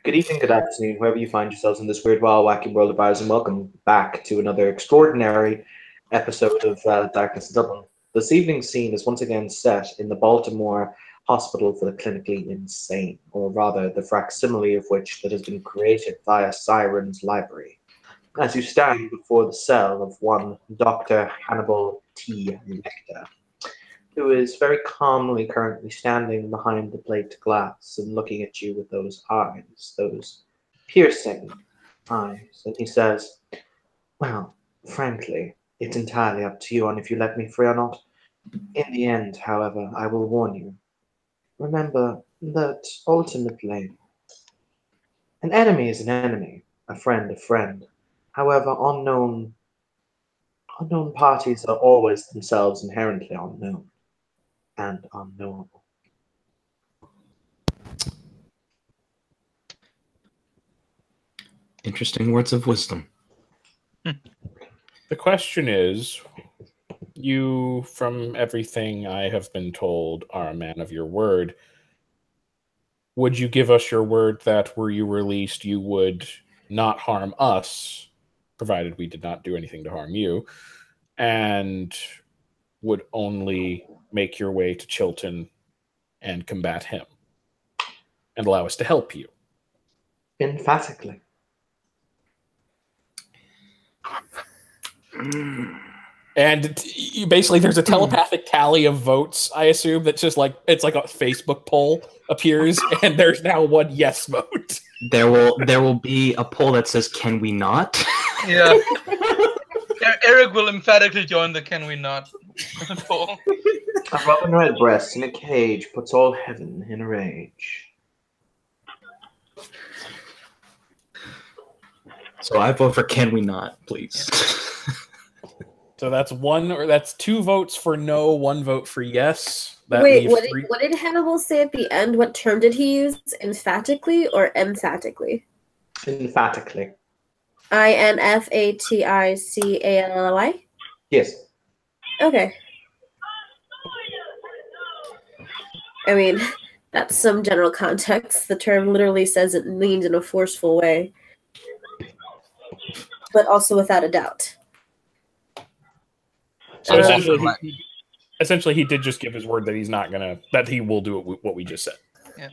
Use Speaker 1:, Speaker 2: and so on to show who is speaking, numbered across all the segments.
Speaker 1: Good evening, good afternoon, wherever you find yourselves in this weird, wild, wacky world of ours, and welcome back to another extraordinary episode of Darkness in Dublin. This evening's scene is once again set in the Baltimore Hospital for the Clinically Insane, or rather, the facsimile of which that has been created via Siren's library. As you stand before the cell of one Dr. Hannibal T. Lecter, who is very calmly currently standing behind the plate glass and looking at you with those eyes, those piercing eyes. And he says, well, frankly, it's entirely up to you on if you let me free or not. In the end, however, I will warn you. Remember that ultimately, an enemy is an enemy, a friend a friend. However, unknown parties are always themselves inherently unknown and unknowable.
Speaker 2: Interesting words of wisdom.
Speaker 3: The question is, you, from everything I have been told, are a man of your word. Would you give us your word that were you released, you would not harm us, provided we did not do anything to harm you, and would only make your way to Chilton and combat him, and allow us to help you?
Speaker 1: Emphatically.
Speaker 3: And basically, there's a telepathic tally of votes, I assume, that's just like, it's like a Facebook poll appears, and there's now one yes vote.
Speaker 2: There will be a poll that says, "Can we not?"
Speaker 4: Yeah. Eric will emphatically join the "Can we not" poll.
Speaker 1: A robin redbreast in a cage puts all heaven in a rage.
Speaker 2: So I vote for "Can we not," please.
Speaker 3: So that's 2 votes for no, 1 vote for yes.
Speaker 5: Wait, what did Hannibal say at the end? What term did he use? Emphatically or emphatically?
Speaker 1: Emphatically.
Speaker 5: INFATICALLY?
Speaker 1: Yes.
Speaker 5: Okay. I mean, that's some general context. The term literally says it means in a forceful way, but also without a doubt.
Speaker 3: So essentially, he did just give his word that he's not that he will do what we just said.
Speaker 4: Yeah.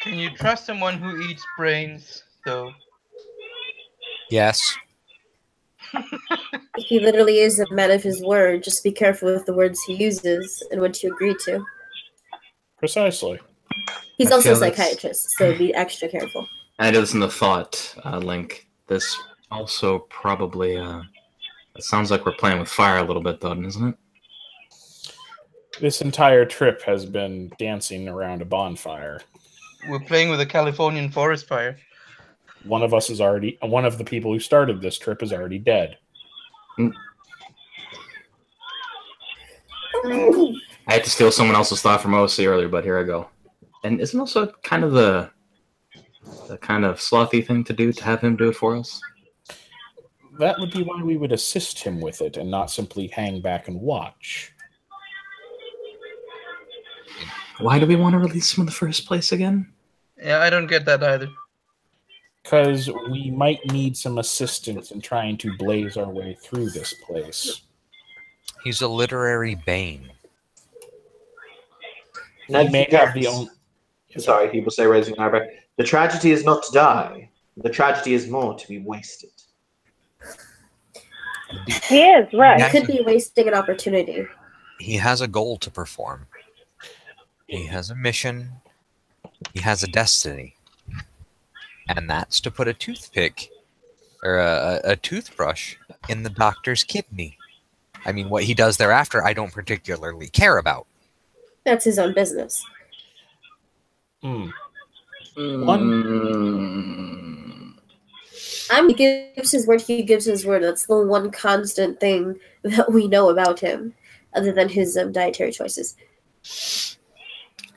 Speaker 4: Can you trust someone who eats brains, though?
Speaker 6: Yes.
Speaker 5: He literally is a man of his word. Just be careful with the words he uses and what you agree to.
Speaker 3: Precisely.
Speaker 5: He's also a psychiatrist, so be extra careful.
Speaker 2: I know this in the thought link. This also probably it sounds like we're playing with fire a little bit, though, doesn't it?
Speaker 3: This entire trip has been dancing around a bonfire.
Speaker 4: We're playing with a Californian forest fire.
Speaker 3: One of the people who started this trip is already dead.
Speaker 2: I had to steal someone else's thought from OC earlier, but here I go. And isn't also kind of the kind of slothy thing to do to have him do it for us?
Speaker 3: That would be why we would assist him with it and not simply hang back and watch.
Speaker 2: Why do we want to release him in the first place again?
Speaker 4: Yeah, I don't get that either.
Speaker 3: Because we might need some assistance in trying to blaze our way through this place.
Speaker 6: He's a literary bane.
Speaker 1: Now,
Speaker 3: He may have the own...
Speaker 1: Sorry, he will say, raising an eyebrow. The tragedy is not to die. The tragedy is more to be wasted.
Speaker 7: He is, right.
Speaker 5: He could be wasting an opportunity.
Speaker 6: He has a goal to perform. He has a mission. He has a destiny. And that's to put a toothpick or a toothbrush in the doctor's kidney. I mean, what he does thereafter, I don't particularly care about.
Speaker 5: That's his own business. He gives his word, he gives his word. That's the one constant thing that we know about him, other than his dietary choices.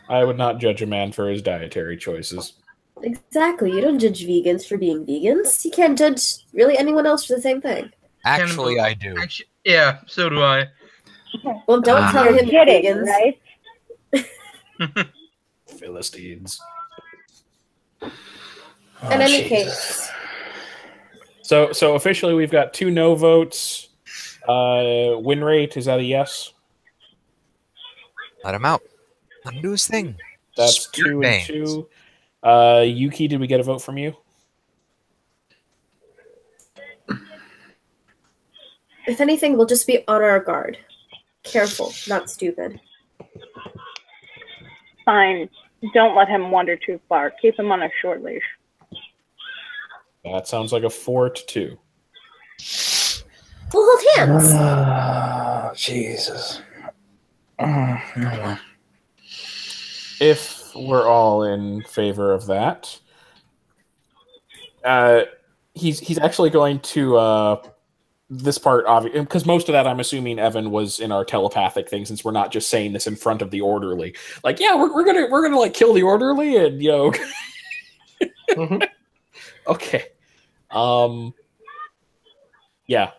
Speaker 3: I would not judge a man for his dietary choices.
Speaker 5: Exactly. You don't judge vegans for being vegans. You can't judge really anyone else for the same thing.
Speaker 6: Actually, I do.
Speaker 4: Yeah, so do I.
Speaker 5: Well, don't tell him
Speaker 7: kidding,
Speaker 5: vegans.
Speaker 7: right?
Speaker 3: Philistines.
Speaker 5: In any case,
Speaker 3: So officially, we've got 2 no votes. Win rate, is that a yes?
Speaker 6: Let him out. Let him do his thing.
Speaker 3: That's
Speaker 6: Spirit
Speaker 3: 2 and
Speaker 6: veins.
Speaker 3: 2. Yuki, did we get a vote from you?
Speaker 5: if anything, we'll just be on our guard. Careful, not stupid.
Speaker 7: Fine. Don't let him wander too far. Keep him on a short leash.
Speaker 3: That sounds like a 4-2.
Speaker 5: We'll hold hands.
Speaker 2: Jesus.
Speaker 3: If we're all in favor of that, he's actually going to this part, obviously, because most of that I'm assuming Evan was in our telepathic thing, since we're not just saying this in front of the orderly. Like, yeah, we're gonna like kill the orderly, and
Speaker 1: Mm-hmm.
Speaker 3: Okay, yeah,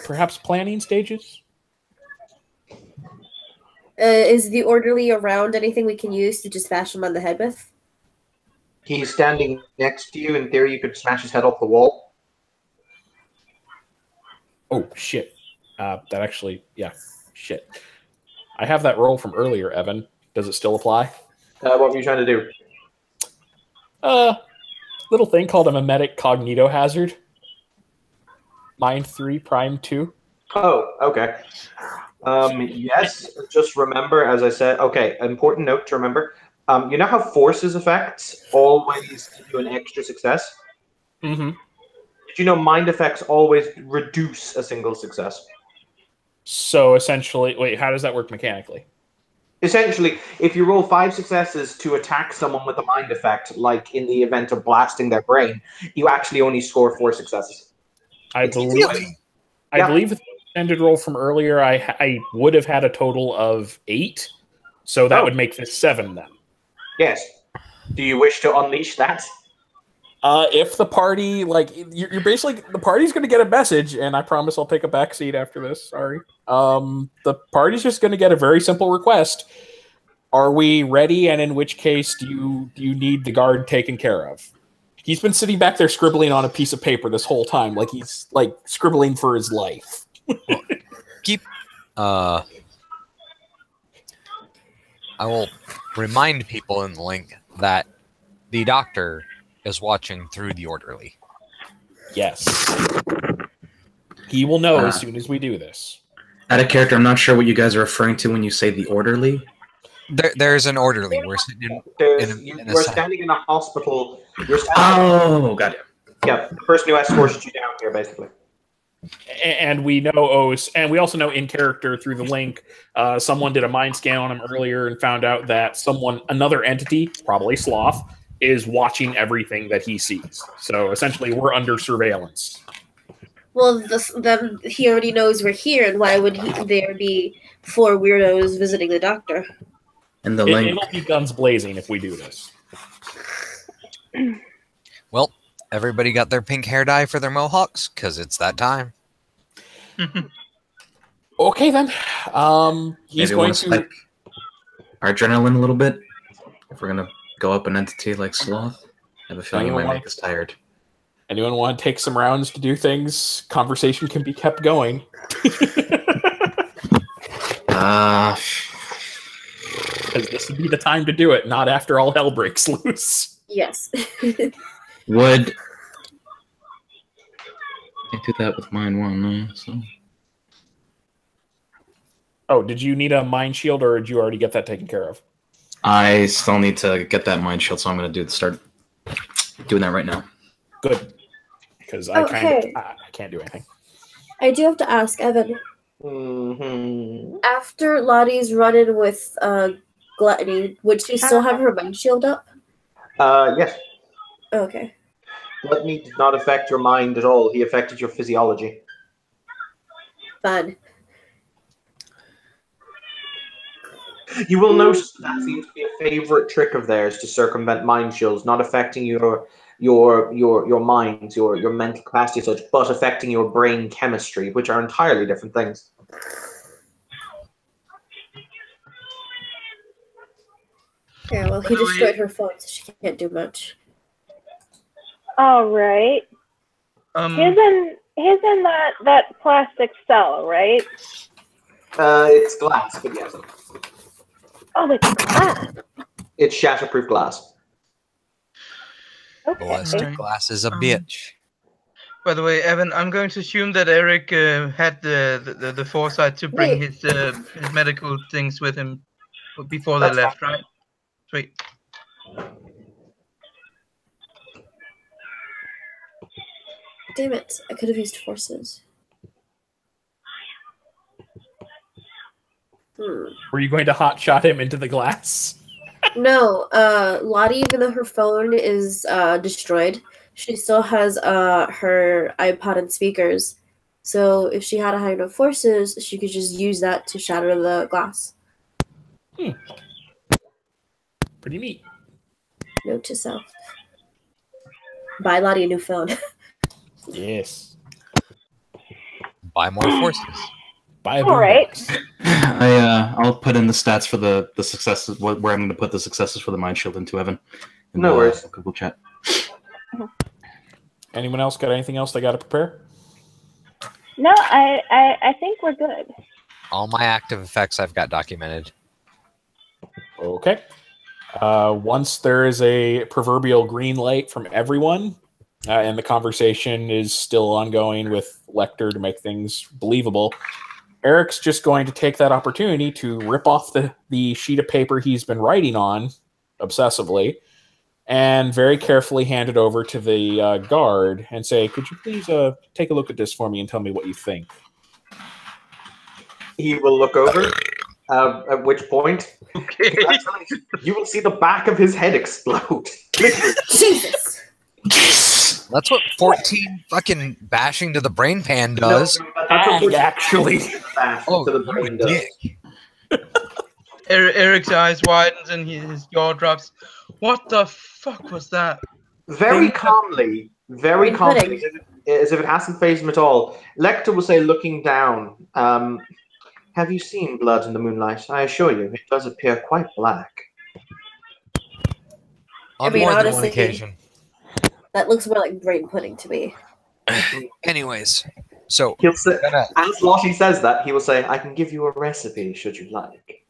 Speaker 3: perhaps planning stages.
Speaker 5: Is the orderly around? Anything we can use to just bash him on the head with?
Speaker 1: He's standing next to you. In theory, you could smash his head off the wall.
Speaker 3: Oh shit! That actually, yeah, shit. I have that roll from earlier, Evan. Does it still apply?
Speaker 1: What were you trying to do?
Speaker 3: Little thing called a mimetic cognito hazard. Mind 3, prime 2.
Speaker 1: Oh, okay. Yes, just remember, as I said, okay, important note to remember. You know how forces effects always give you an extra success?
Speaker 3: Mm-hmm.
Speaker 1: Did you know mind effects always reduce a single success?
Speaker 3: So essentially, wait, how does that work mechanically?
Speaker 1: Essentially, if you roll 5 successes to attack someone with a mind effect, like in the event of blasting their brain, you actually only score 4 successes.
Speaker 3: I
Speaker 1: It's
Speaker 3: believe
Speaker 1: easy. Yeah.
Speaker 3: with the extended roll from earlier, I would have had a total of 8, so that would make this 7 then.
Speaker 1: Yes. Do you wish to unleash that?
Speaker 3: If the party, like, you're basically, the party's going to get a message, and I promise I'll take a back seat after this, sorry. The party's just going to get a very simple request. Are we ready, and in which case do you need the guard taken care of? He's been sitting back there scribbling on a piece of paper this whole time, like he's, like, scribbling for his life.
Speaker 6: I will remind people in the link that the doctor is watching through the orderly.
Speaker 3: Yes. He will know as soon as we do this.
Speaker 2: Out of character, I'm not sure what you guys are referring to when you say the orderly.
Speaker 6: There's an orderly. We're sitting in
Speaker 1: You
Speaker 6: a
Speaker 1: are
Speaker 6: sec-
Speaker 1: standing in a hospital. You're standing.
Speaker 2: Oh, got it.
Speaker 1: Yeah, the person who escorted you down here, basically.
Speaker 3: And we know, and we also know in character through the link, someone did a mind scan on him earlier and found out that another entity, probably Sloth, is watching everything that he sees. So essentially, we're under surveillance.
Speaker 5: Well, then he already knows we're here, and why would there be 4 weirdos visiting the doctor?
Speaker 2: And the link.
Speaker 3: It'll be guns blazing if we do this.
Speaker 6: Well, everybody got their pink hair dye for their mohawks? Because it's that time.
Speaker 3: Okay, then. He's
Speaker 2: Maybe
Speaker 3: going
Speaker 2: to spike our adrenaline a little bit. If we're gonna go up an entity like Sloth, I have a feeling it might make us tired.
Speaker 3: Anyone want to take some rounds to do things? Conversation can be kept going. Because this would be the time to do it, not after all hell breaks loose.
Speaker 5: Yes.
Speaker 2: Would I do that with mine one? No, so.
Speaker 3: Oh, did you need a mind shield, or did you already get that taken care of?
Speaker 2: I still need to get that mind shield, so I'm going to start doing that right now.
Speaker 3: Good, because I can't do anything.
Speaker 5: I do have to ask, Evan.
Speaker 1: Mm-hmm.
Speaker 5: After Lottie's run-in with Gluttony, would she still have her mind shield up?
Speaker 1: Yes.
Speaker 5: Okay.
Speaker 1: Gluttony did not affect your mind at all. He affected your physiology.
Speaker 5: Fun.
Speaker 1: You will notice that seems to be a favorite trick of theirs to circumvent mind shields, not affecting your mind, your mental capacity as such, but affecting your brain chemistry, which are entirely different things.
Speaker 5: Yeah, well, he destroyed her phone, so she can't do much.
Speaker 7: All right. He's in that plastic cell, right?
Speaker 1: It's glass, but yes.
Speaker 7: Oh, it's glass.
Speaker 1: It's shatterproof glass.
Speaker 7: Okay.
Speaker 6: Ballistic glass is a bitch.
Speaker 4: By the way, Evan, I'm going to assume that Eric had the foresight to bring his medical things with him before they left, right? Sweet.
Speaker 5: Damn it! I could have used forces.
Speaker 3: Were you going to hotshot him into the glass?
Speaker 5: No, Lottie, even though her phone is destroyed, she still has her iPod and speakers. So if she had a high enough forces, she could just use that to shatter the glass.
Speaker 3: Pretty neat.
Speaker 5: Note to self. Buy Lottie a new phone.
Speaker 3: Yes.
Speaker 6: Buy more forces.
Speaker 3: Buy a
Speaker 7: All right.
Speaker 3: boombox.
Speaker 2: I'll put in the stats for the successes. Where I'm going to put the successes for the mind shield into Evan. In
Speaker 1: No
Speaker 2: the,
Speaker 1: worries.
Speaker 2: Google chat.
Speaker 3: Anyone else got anything else they got to prepare?
Speaker 7: No, I think we're good.
Speaker 6: All my active effects I've got documented.
Speaker 3: Okay. Once there is a proverbial green light from everyone, and the conversation is still ongoing with Lecter to make things believable, Eric's just going to take that opportunity to rip off the sheet of paper he's been writing on obsessively and very carefully hand it over to the guard and say, could you please take a look at this for me and tell me what you think?
Speaker 1: He will look over, at which point
Speaker 4: Okay.
Speaker 1: you will see the back of his head explode. Literally.
Speaker 5: Jesus!
Speaker 6: That's what 14 fucking bashing to the brain pan does.
Speaker 1: No, that's what pushing
Speaker 3: Actually.
Speaker 1: back
Speaker 6: Oh,
Speaker 1: to the brain does.
Speaker 6: dick.
Speaker 4: Eric's eyes widens and his jaw drops. What the fuck was that?
Speaker 1: Very calmly, very
Speaker 5: Brain
Speaker 1: calmly,
Speaker 5: pudding.
Speaker 1: as if it hasn't phased him at all. Lecter will say, looking down, have you seen blood in the moonlight? I assure you, it does appear quite black.
Speaker 6: On
Speaker 5: I mean,
Speaker 6: more than one
Speaker 5: honestly-
Speaker 6: occasion.
Speaker 5: That looks more like brain pudding to me.
Speaker 6: Anyways, so
Speaker 1: He'll say,
Speaker 6: gonna-
Speaker 1: as Lottie says that, he will say, I can give you a recipe, should you like.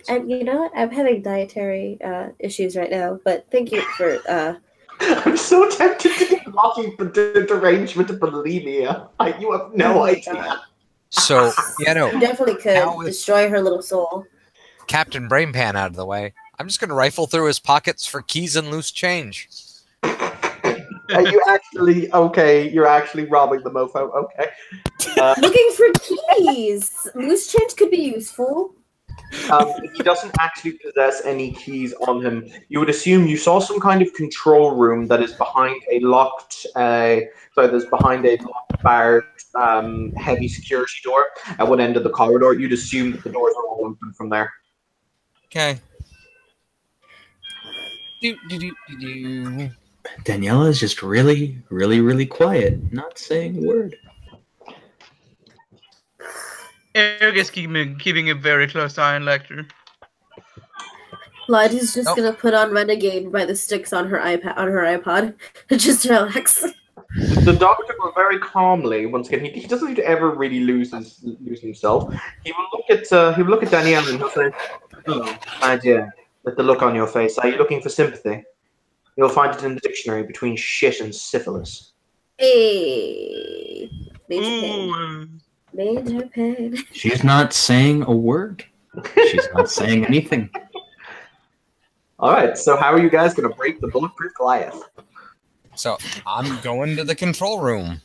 Speaker 5: And you know what? I'm having dietary issues right now, but thank you for.
Speaker 1: I'm so tempted to give Lottie the derangement of bulimia. You have no
Speaker 5: Oh my
Speaker 1: idea.
Speaker 5: God.
Speaker 6: so yeah, no.
Speaker 5: You definitely
Speaker 6: Now
Speaker 5: could
Speaker 6: with-
Speaker 5: destroy her little soul.
Speaker 6: Captain Brainpan out of the way. I'm just gonna rifle through his pockets for keys and loose change.
Speaker 1: Are you actually okay? You're actually robbing the mofo. Okay.
Speaker 5: Looking for keys. Loose change could be useful.
Speaker 1: He doesn't actually possess any keys on him. You would assume you saw some kind of control room that is behind a locked, there's behind a locked barred, heavy security door at one end of the corridor. You'd assume that the doors are all open from there.
Speaker 6: Okay.
Speaker 2: Daniela is just really, really, really quiet, not saying a word.
Speaker 4: Eric is keeping a very close eye on Lecter.
Speaker 5: Lottie's just
Speaker 6: Nope.
Speaker 5: gonna put on Renegade by the sticks on her iPod, and just relax.
Speaker 1: The doctor will very calmly, once again, he doesn't need to ever really lose himself. He will look at Danielle and he'll say, "Oh, my dear, with the look on your face, are you looking for sympathy? You'll find it in the dictionary between shit and syphilis."
Speaker 5: Hey, major pain.
Speaker 4: Ooh.
Speaker 5: Major pain.
Speaker 2: She's not saying a word. She's not saying anything.
Speaker 1: All right, so how are you guys going to break the bulletproof Goliath?
Speaker 6: So I'm going to the control room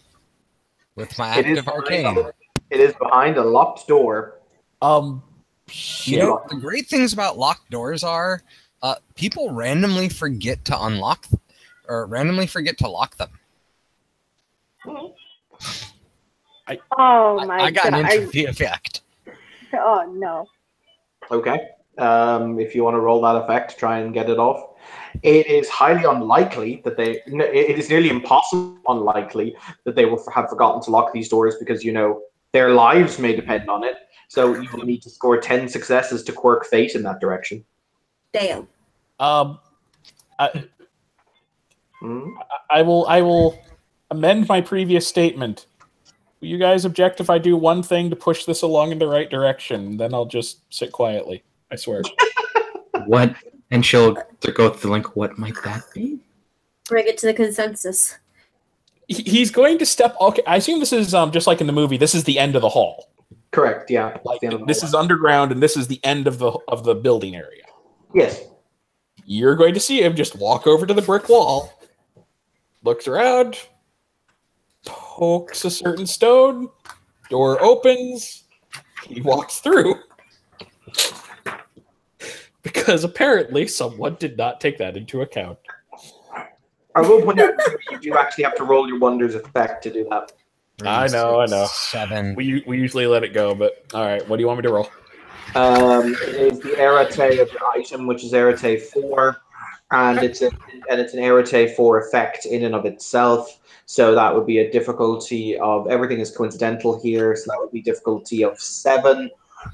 Speaker 6: with my
Speaker 1: It is
Speaker 6: active arcane.
Speaker 1: It is behind a locked door.
Speaker 6: You know, the great things about locked doors are people randomly forget to unlock or randomly forget to lock them.
Speaker 7: Oh my
Speaker 6: I got an
Speaker 7: god.
Speaker 6: entropy effect.
Speaker 7: Oh no.
Speaker 1: Okay. If you want to roll that effect, try and get it off. It is highly unlikely that it is nearly impossible unlikely that they will have forgotten to lock these doors because, you know, their lives may depend on it. So you will need to score 10 successes to quirk fate in that direction.
Speaker 5: Damn.
Speaker 3: I will amend my previous statement. Will you guys object if I do one thing to push this along in the right direction? Then I'll just sit quietly. I swear.
Speaker 2: What? And she'll go through the link. What might that be?
Speaker 5: Bring it to the consensus.
Speaker 3: He's going to step. Okay, I assume this is just like in the movie. This is the end of the hall.
Speaker 1: Correct. Yeah.
Speaker 3: Like, this is underground, and this is the end of the building area.
Speaker 1: Yes.
Speaker 3: You're going to see him just walk over to the brick wall, looks around, pokes a certain stone, door opens, he walks through. Because apparently someone did not take that into account.
Speaker 1: I will point out you do actually have to roll your wonders effect to do that.
Speaker 3: I know.
Speaker 6: 7.
Speaker 3: We usually let it go, but all right. What do you want me to roll?
Speaker 1: It is the Arete of the item, which is Arete 4, and it's an Arete 4 effect in and of itself. So that would be a difficulty of, everything is coincidental here, so that would be difficulty of 7.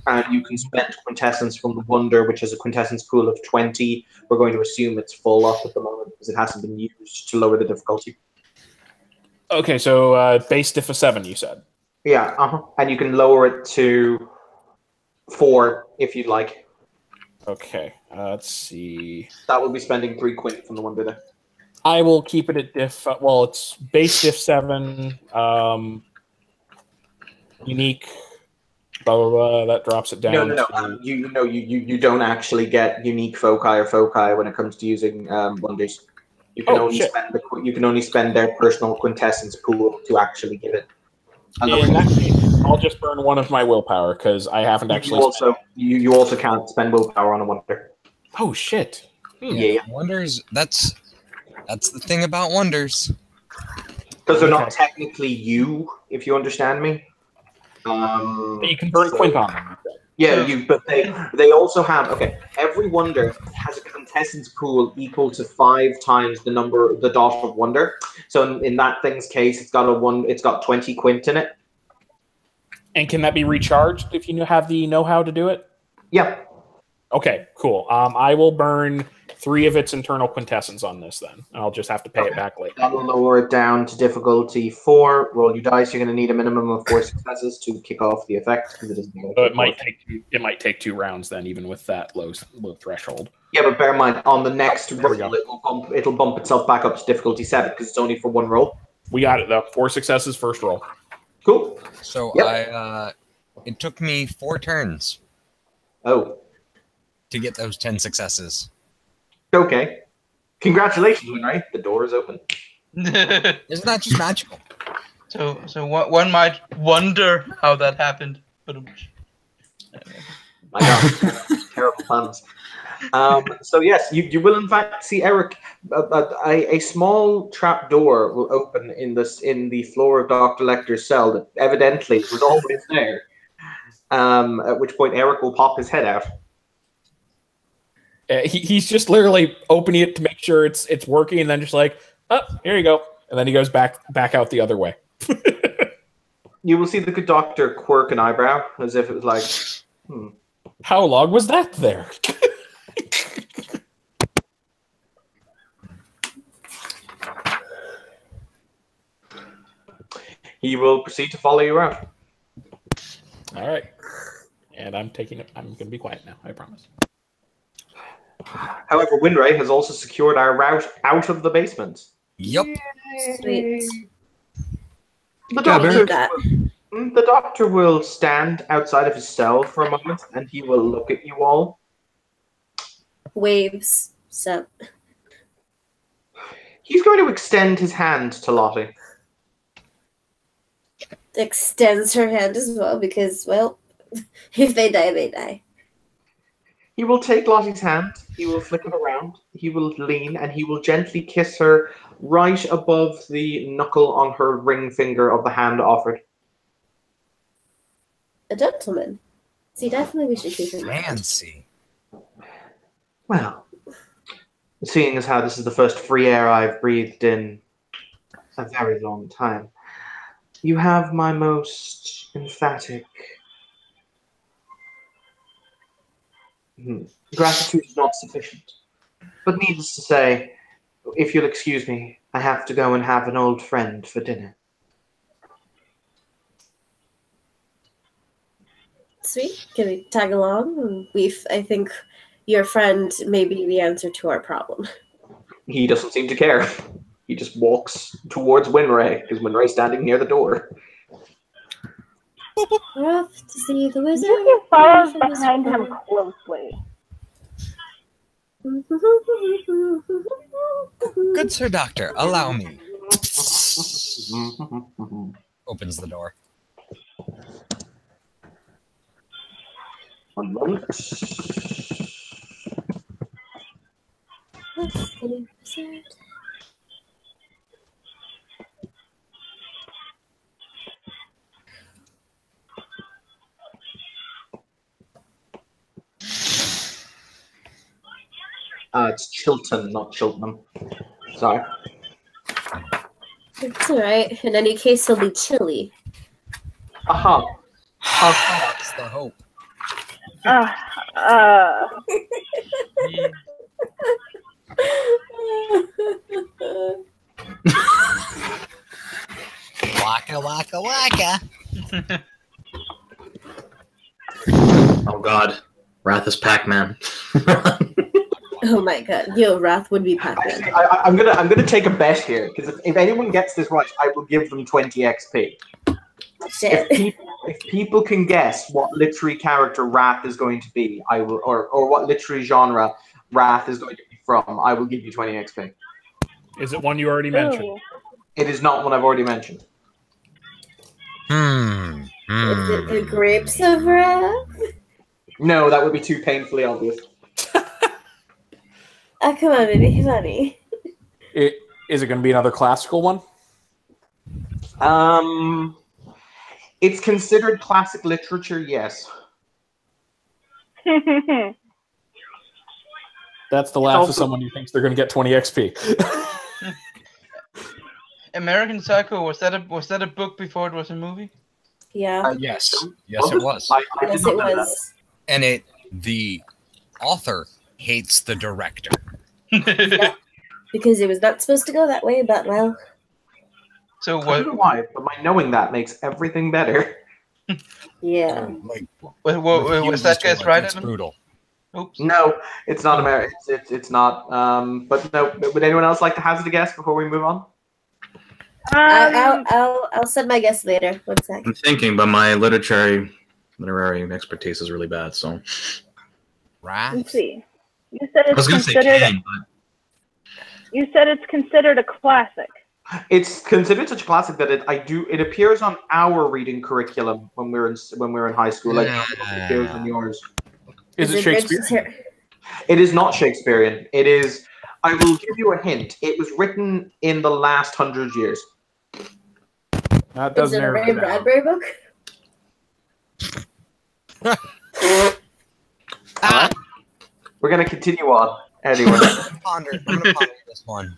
Speaker 1: And you can spend quintessence from the wonder, which has a quintessence pool of 20. We're going to assume it's full up at the moment because it hasn't been used to lower the difficulty.
Speaker 3: Okay, so base diff of 7, you said.
Speaker 1: Yeah, and you can lower it to 4 if you'd like.
Speaker 3: Okay, let's see.
Speaker 1: That would be spending 3 quint from the wonder there.
Speaker 3: I will keep it at diff. Well, it's base diff 7, unique. Blah, blah, blah, that drops it down.
Speaker 1: No. You don't actually get unique foci when it comes to using wonders. You can only spend their personal quintessence pool to actually give it.
Speaker 3: In that case, I'll just burn one of my willpower because I haven't actually.
Speaker 1: You also can't spend willpower on a wonder.
Speaker 3: Oh shit!
Speaker 1: Yeah.
Speaker 6: Wonders. That's the thing about wonders.
Speaker 1: Because they're not technically you, if you understand me.
Speaker 3: You can burn quint on them.
Speaker 1: Yeah, but they also have, every wonder has a quintessence pool equal to 5 times the dot of wonder. So in that thing's case, it's got 20 quint in it.
Speaker 3: And can that be recharged if you have the know-how to do it?
Speaker 1: Yeah.
Speaker 3: Okay, cool. I will burn 3 of its internal quintessence on this then. I'll just have to pay it back later.
Speaker 1: That'll lower it down to difficulty 4. Roll your dice. You're going to need a minimum of 4 successes to kick off the effect. Because
Speaker 3: it might take 2 rounds then, even with that low threshold.
Speaker 1: Yeah, but bear in mind, on the next roll, it'll bump itself back up to difficulty 7 because it's only for 1 roll.
Speaker 3: We got it though. 4 successes, first roll.
Speaker 1: Cool.
Speaker 6: So it took me 4 turns.
Speaker 1: Oh.
Speaker 6: To get those 10 successes.
Speaker 1: Okay. Congratulations, Winry. The door is open.
Speaker 6: Isn't that just magical?
Speaker 4: So one might wonder how that happened. But
Speaker 1: my God, terrible plans. So yes, you will in fact see Eric. A small trap door will open in the floor of Dr. Lecter's cell that evidently was always there. At which point Eric will pop his head out.
Speaker 3: He's just literally opening it to make sure it's working, and then just like, oh, here you go, and then he goes back out the other way.
Speaker 1: You will see the good doctor quirk an eyebrow as if it was like,
Speaker 3: How long was that there?
Speaker 1: He will proceed to follow you around.
Speaker 3: All right, and I'm going to be quiet now. I promise.
Speaker 1: However, Winray has also secured our route out of the basement.
Speaker 6: Yep.
Speaker 5: Sweet.
Speaker 1: The doctor will stand outside of his cell for a moment, and he will look at you all.
Speaker 5: Waves. So.
Speaker 1: He's going to extend his hand to Lottie.
Speaker 5: Extends her hand as well because, well, if they die, they die.
Speaker 1: He will take Lottie's hand, he will flick it around, he will lean, and he will gently kiss her right above the knuckle on her ring finger of the hand offered.
Speaker 5: A gentleman. See, definitely we should keep him.
Speaker 6: Fancy.
Speaker 1: Well, seeing as how this is the first free air I've breathed in a very long time, you have my most emphatic gratitude is not sufficient. But needless to say, if you'll excuse me, I have to go and have an old friend for dinner.
Speaker 5: Sweet. Can we tag along? I think your friend may be the answer to our problem.
Speaker 1: He doesn't seem to care. He just walks towards Winray, because Winray's standing near the door.
Speaker 5: We're off to see the wizard.
Speaker 7: Yuki follows behind him closely.
Speaker 6: Good Sir Doctor, allow me. Opens the door.
Speaker 1: One moment. It's Chilton, not Cheltenham. Sorry.
Speaker 5: It's alright. In any case, he'll be chilly.
Speaker 1: Aha.
Speaker 6: That's the hope. Waka waka waka.
Speaker 2: Oh God, Wrath is Pac-Man.
Speaker 5: Oh my god. Yo, Wrath would be Pac-Man.
Speaker 1: Actually, I'm gonna take a bet here, because if anyone gets this right, I will give them 20 XP.
Speaker 5: Shit.
Speaker 1: If people can guess what literary character Wrath is going to be, I will, or what literary genre Wrath is going to be from, I will give you 20 XP.
Speaker 3: Is it one you already mentioned?
Speaker 1: It is not one I've already mentioned.
Speaker 5: Is it the grapes of Wrath?
Speaker 1: No, that would be too painfully obvious.
Speaker 5: Oh, come on, baby, honey.
Speaker 3: Is it going to be another classical one?
Speaker 1: It's considered classic literature, yes.
Speaker 3: That's the laugh of someone who thinks they're going to get 20 XP.
Speaker 4: American Psycho, was that a book before it was a movie?
Speaker 5: Yeah.
Speaker 6: Yes. Yes, it was.
Speaker 1: I
Speaker 5: Yes,
Speaker 1: did
Speaker 5: it
Speaker 1: not know
Speaker 5: was.
Speaker 6: And the author hates the director.
Speaker 5: Yeah, because it was not supposed to go that way, but well.
Speaker 4: So
Speaker 1: that. I don't know why, but my knowing that makes everything better.
Speaker 5: Yeah.
Speaker 6: Like,
Speaker 4: was that guess right?
Speaker 6: It's
Speaker 4: Evan?
Speaker 6: brutal.
Speaker 1: Oops. No, it's not American. It's not. But no. Would anyone else like to hazard a guess before we move on?
Speaker 5: I'll send my guess later. 1 sec.
Speaker 2: I'm thinking, but my literary expertise is really bad. So
Speaker 6: Wrath?
Speaker 7: Let's see. You said
Speaker 2: I was
Speaker 7: it's
Speaker 2: going to say
Speaker 7: considered.
Speaker 2: Kang, but
Speaker 7: You said it's considered a classic.
Speaker 1: It's considered such a classic that it appears on our reading curriculum when we were in high school. Like it appears on yours.
Speaker 3: Is it Shakespeare?
Speaker 1: It is not Shakespearean. It is. I will give you a hint. It was written in the last 100 years.
Speaker 3: That
Speaker 5: Is
Speaker 3: doesn't
Speaker 5: it a
Speaker 3: narrow
Speaker 5: Ray
Speaker 3: it down.
Speaker 5: Bradbury book?
Speaker 1: We're gonna continue on anyway.
Speaker 6: I'm gonna ponder this one.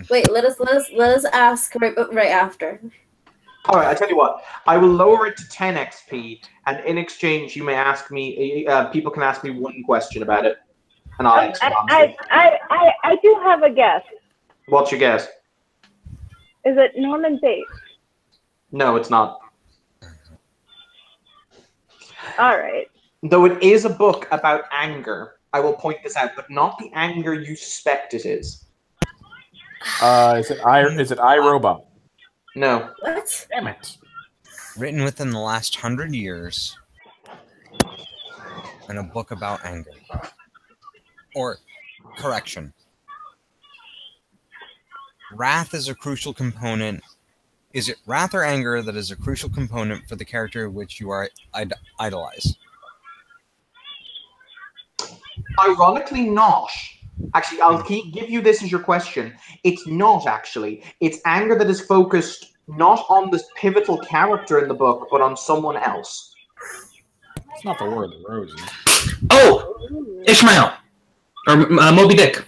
Speaker 5: Wait, let us ask right after.
Speaker 1: All right, I tell you what. I will lower it to 10 XP, and in exchange, you may ask me. People can ask me one question about it, and I'll answer.
Speaker 7: I do have a guess.
Speaker 1: What's your guess?
Speaker 7: Is it Norman Bates?
Speaker 1: No, it's not.
Speaker 7: All right.
Speaker 1: Though it is a book about anger, I will point this out, but not the anger you suspect it is.
Speaker 3: Is it iRobot?
Speaker 1: No.
Speaker 5: What?
Speaker 3: Damn it.
Speaker 6: Written within the last 100 years. And a book about anger. Or, correction. Wrath is a crucial component. Is it wrath or anger that is a crucial component for the character which you are idolize?
Speaker 1: Ironically, not. Actually, I'll give you this as your question. It's not, actually. It's anger that is focused not on this pivotal character in the book, but on someone else.
Speaker 3: It's not the War of the Roses.
Speaker 2: oh, Ishmael or Moby Dick.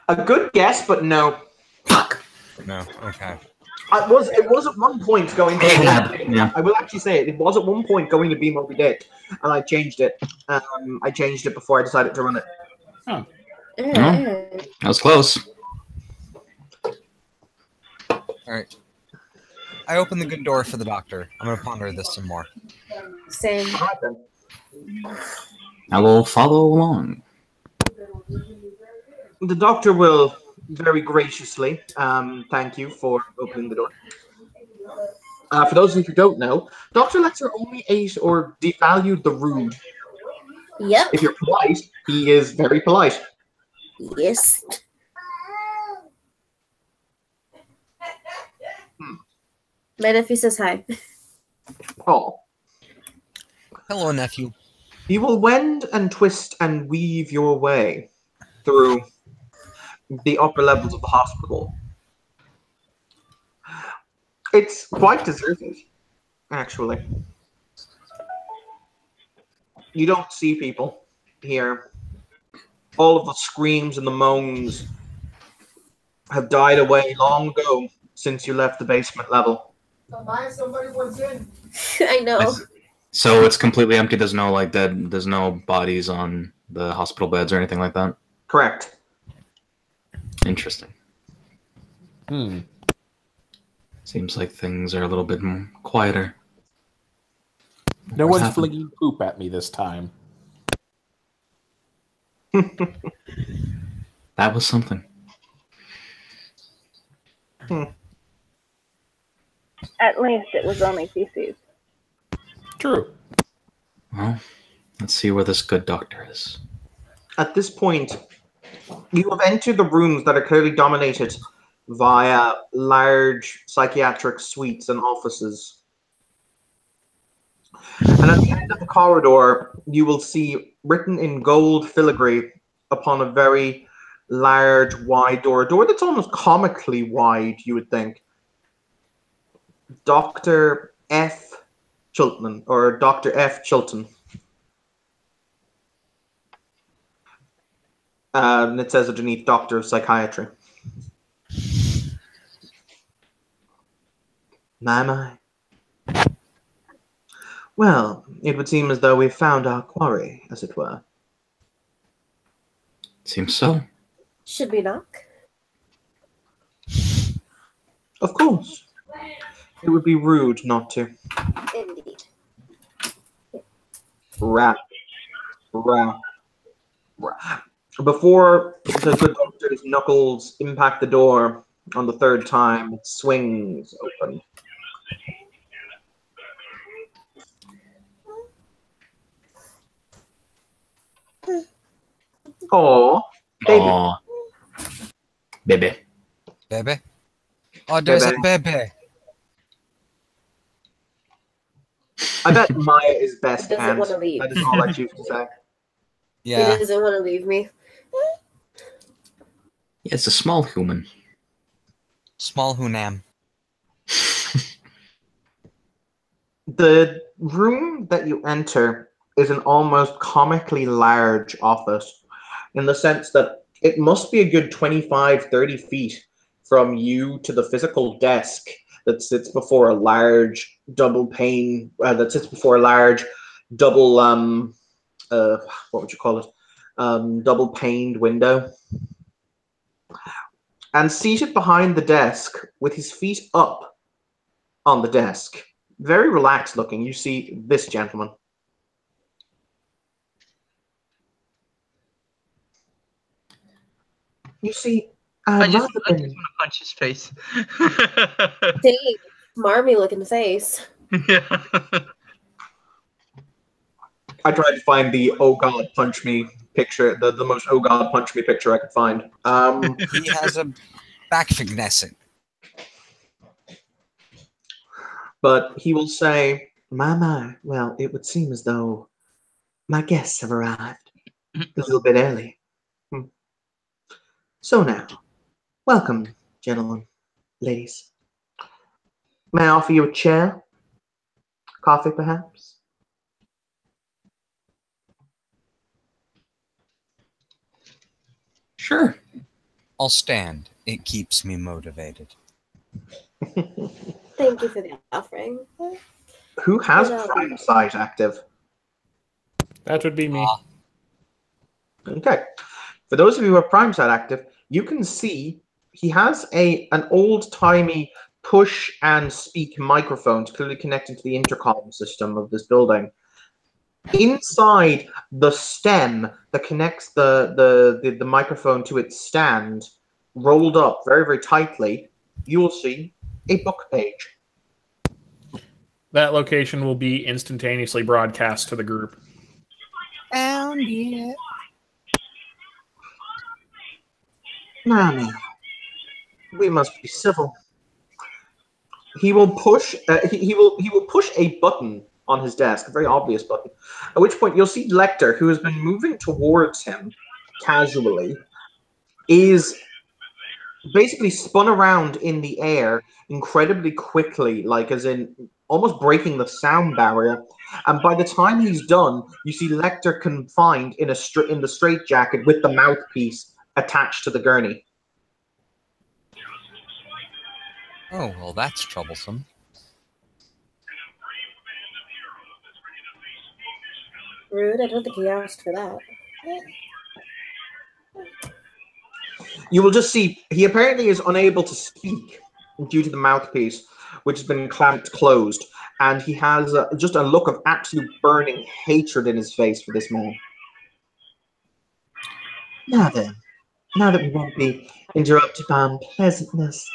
Speaker 1: A good guess, but no.
Speaker 2: Fuck.
Speaker 6: No, okay.
Speaker 1: It was at one point going to
Speaker 2: Ahab, yeah.
Speaker 1: I will actually say it. It was at one point going to be Moby Dick, and I changed it. I changed it before I decided to run it.
Speaker 3: Huh.
Speaker 2: That was close.
Speaker 6: Alright. I open the good door for the doctor. I'm gonna ponder this some more.
Speaker 5: Same.
Speaker 1: All right, then.
Speaker 2: I will follow along.
Speaker 1: The doctor will very graciously thank you for opening the door. For those of you who don't know, Dr. Lexer only ate or devalued the rude.
Speaker 5: Yep.
Speaker 1: If you're polite, he is very polite.
Speaker 5: Yes. My nephew says hi.
Speaker 1: Oh.
Speaker 6: Hello, nephew.
Speaker 1: You will wend and twist and weave your way through the upper levels of the hospital. It's quite deserted, actually. You don't see people here. All of the screams and the moans have died away long ago since you left the basement level.
Speaker 8: Somebody wants in.
Speaker 5: I know.
Speaker 2: So it's completely empty. There's no there's no bodies on the hospital beds or anything like that.
Speaker 1: Correct.
Speaker 2: Interesting.
Speaker 3: Hmm.
Speaker 2: Seems like things are a little bit quieter.
Speaker 3: No
Speaker 2: What's
Speaker 3: one's
Speaker 2: happening?
Speaker 3: flinging poop at me this time.
Speaker 2: That was something.
Speaker 7: At least it was only feces.
Speaker 3: True.
Speaker 2: Well, let's see where this good doctor is.
Speaker 1: At this point, you have entered the rooms that are clearly dominated via large psychiatric suites and offices. And at the end of the corridor, you will see written in gold filigree upon a very large, wide door, a door that's almost comically wide, you would think. Dr. F. Chilton, or Dr. F. Chilton. And it says underneath Doctor of Psychiatry. My. Well, it would seem as though we've found our quarry, as it were.
Speaker 2: Seems so.
Speaker 5: Should we knock?
Speaker 1: Of course. It would be rude not to.
Speaker 5: Indeed.
Speaker 1: Rap. Before the good doctor's knuckles impact the door on the third time, it swings open. Oh, baby.
Speaker 2: Aw. Baby.
Speaker 6: Bebe? Oh, there's
Speaker 1: Bebe.
Speaker 6: a bebe.
Speaker 1: I bet Maya is best
Speaker 5: Doesn't
Speaker 1: aunt.
Speaker 5: wanna leave.
Speaker 1: That is all I choose to say.
Speaker 6: Yeah.
Speaker 5: He doesn't want to leave me.
Speaker 2: Yeah, it's a small human.
Speaker 6: Small Hunam.
Speaker 1: The room that you enter is an almost comically large office in the sense that it must be a good 25, 30 feet from you to the physical desk that sits before a large double pane, what would you call it? Double paned window. And seated behind the desk with his feet up on the desk, very relaxed looking, you see this gentleman. You see,
Speaker 4: I just
Speaker 1: rather
Speaker 4: want
Speaker 1: than-
Speaker 4: to punch his face.
Speaker 5: Dang, smarmy looking face.
Speaker 4: Yeah.
Speaker 1: I tried to find the "Oh God, punch me" picture, the most "Oh God, punch me" picture I could find.
Speaker 6: He has a backfignescent.
Speaker 1: But he will say, my, well, it would seem as though my guests have arrived a little bit early. So now, welcome, gentlemen, ladies. May I offer you a chair? Coffee, perhaps?
Speaker 2: Sure.
Speaker 6: I'll stand. It keeps me motivated.
Speaker 5: Thank you for the offering.
Speaker 1: Who has
Speaker 5: Hello.
Speaker 1: Prime Site active?
Speaker 3: That would be me.
Speaker 1: Okay. For those of you who have Prime Site active, you can see he has an old-timey push and speak microphone clearly connected to the intercom system of this building. Inside the stem that connects the microphone to its stand, rolled up very, very tightly, you will see a book page.
Speaker 3: That location will be instantaneously broadcast to the group.
Speaker 6: Found it.
Speaker 1: Now, we must be civil. He will push. He will push a button on his desk, a very obvious button. At which point, you'll see Lecter, who has been moving towards him casually, is basically spun around in the air incredibly quickly, like as in almost breaking the sound barrier. And by the time he's done, you see Lecter confined in the straitjacket with the mouthpiece attached to the gurney.
Speaker 6: Oh, well, that's troublesome.
Speaker 5: Rude. I don't think he asked for that.
Speaker 1: You will just see he apparently is unable to speak due to the mouthpiece, which has been clamped closed, and he has just a look of absolute burning hatred in his face for this man. Now then, now that we won't be interrupted by unpleasantness,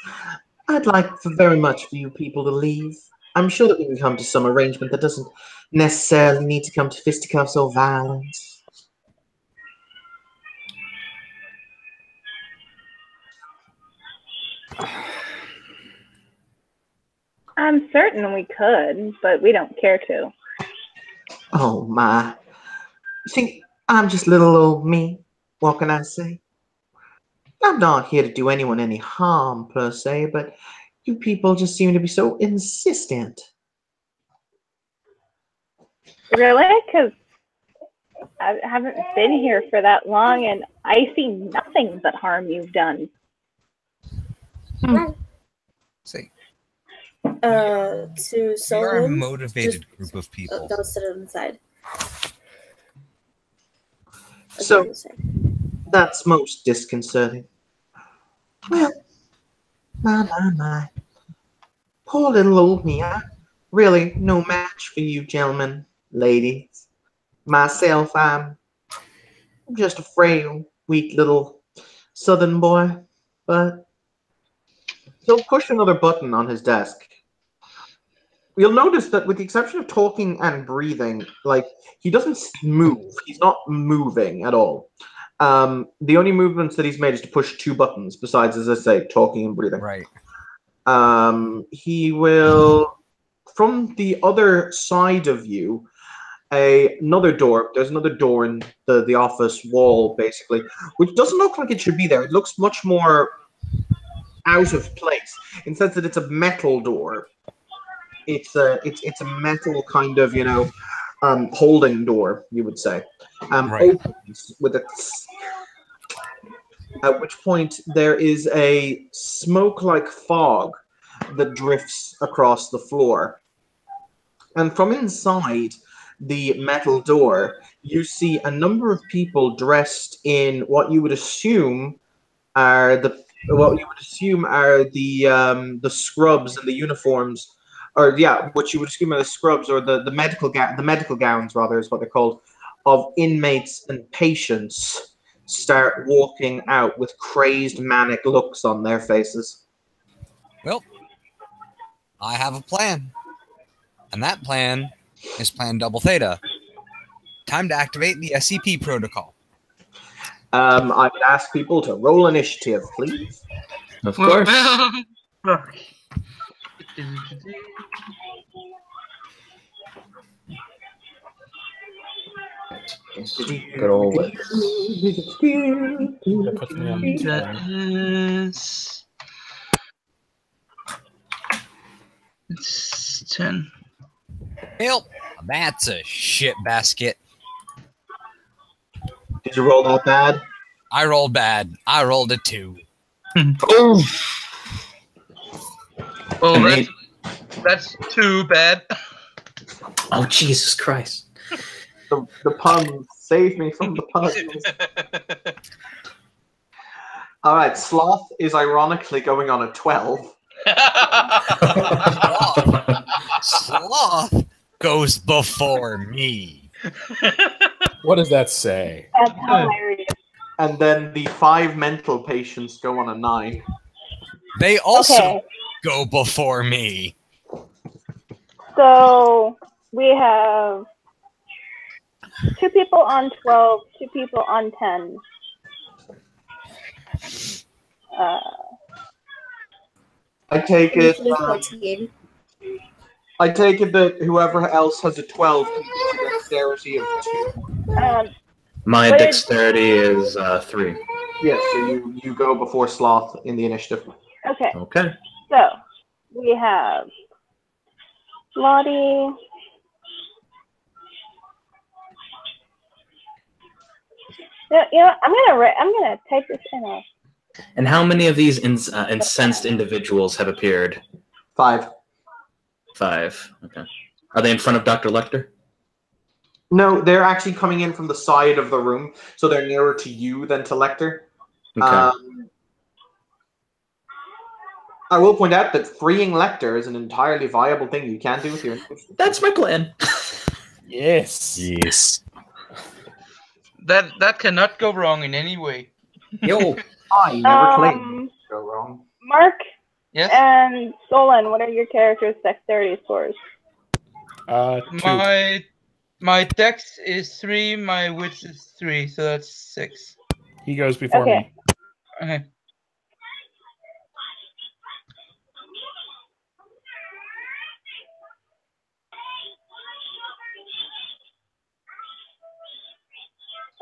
Speaker 1: I'd like very much for you people to leave. I'm sure that we can come to some arrangement that doesn't necessarily need to come to fisticuffs or violence.
Speaker 7: I'm certain we could, but we don't care to.
Speaker 1: Oh my. You think I'm just little old me? What can I say? I'm not here to do anyone any harm, per se, but you people just seem to be so insistent.
Speaker 7: Really? Because I haven't been here for that long, and I see nothing but harm you've done.
Speaker 6: See,
Speaker 5: To
Speaker 6: we are a
Speaker 5: Solomon,
Speaker 6: motivated group of people.
Speaker 5: don't sit on the side.
Speaker 1: So, that's most disconcerting. Well, my. Poor little old me. Really no match for you gentlemen, ladies. Myself, I'm just a frail, weak little southern boy. But he'll push another button on his desk. You'll notice that with the exception of talking and breathing, like, he doesn't move. He's not moving at all. The only movements that he's made is to push two buttons, besides, as I say, talking and breathing.
Speaker 6: Right.
Speaker 1: He will, from the other side of you, another door. There's another door in the office wall, basically, which doesn't look like it should be there. It looks much more out of place, in the sense that it's a metal door. It's a metal kind of, holding door, you would say.
Speaker 6: Right.
Speaker 1: Opens with a at which point there is a smoke-like fog that drifts across the floor. And from inside the metal door, you see a number of people dressed in what you would assume are the scrubs and the uniforms, or what you would assume are the scrubs or the medical gowns, rather, is what they're called, of inmates and patients start walking out with crazed, manic looks on their faces.
Speaker 6: Well, I have a plan. And that plan is Plan Double Theta. Time to activate the SCP protocol.
Speaker 1: I would ask people to roll initiative, please.
Speaker 2: Of course. Good old
Speaker 3: That puts me on the
Speaker 4: That
Speaker 3: phone.
Speaker 4: is... It's 10.
Speaker 6: Well, that's a shit basket.
Speaker 1: Did you roll that bad?
Speaker 6: I rolled bad. I rolled a 2.
Speaker 2: Oh,
Speaker 4: Oh, that's too bad.
Speaker 2: oh, Jesus Christ.
Speaker 1: The puns. Save me from the puns. All right, Sloth is ironically going on a 12.
Speaker 6: Sloth goes before me.
Speaker 3: What does that say?
Speaker 7: That's hilarious.
Speaker 1: And then the 5 mental patients go on a 9.
Speaker 6: They also
Speaker 7: Okay,
Speaker 6: go before me.
Speaker 7: so we have 2 people on 12, 2 people on 10.
Speaker 1: I take it.
Speaker 5: Usually 14.
Speaker 1: I take it that whoever else has a 12 can get a dexterity of 2.
Speaker 2: My
Speaker 7: What is-
Speaker 2: dexterity is 3.
Speaker 1: Yes, so you go before Sloth in the initiative.
Speaker 7: Okay,
Speaker 2: Okay.
Speaker 7: so we have Lottie. You know, I'm gonna type this in.
Speaker 2: And how many of these incensed individuals have appeared?
Speaker 1: 5.
Speaker 2: 5. Okay. Are they in front of Dr. Lecter?
Speaker 1: No, they're actually coming in from the side of the room, so they're nearer to you than to Lecter.
Speaker 2: Okay.
Speaker 1: I will point out that freeing Lecter is an entirely viable thing you can do with your initiative.
Speaker 2: That's my plan.
Speaker 3: Yes.
Speaker 6: Yes.
Speaker 4: That cannot go wrong in any way.
Speaker 2: Yo.
Speaker 1: I never claimed to go wrong.
Speaker 7: Mark
Speaker 4: Yes.
Speaker 7: and Solon, what are your characters' dexterity scores?
Speaker 3: 2.
Speaker 4: My dex is 3, my wits is 3, so that's 6.
Speaker 3: He goes before
Speaker 7: Okay.
Speaker 3: me.
Speaker 4: Okay.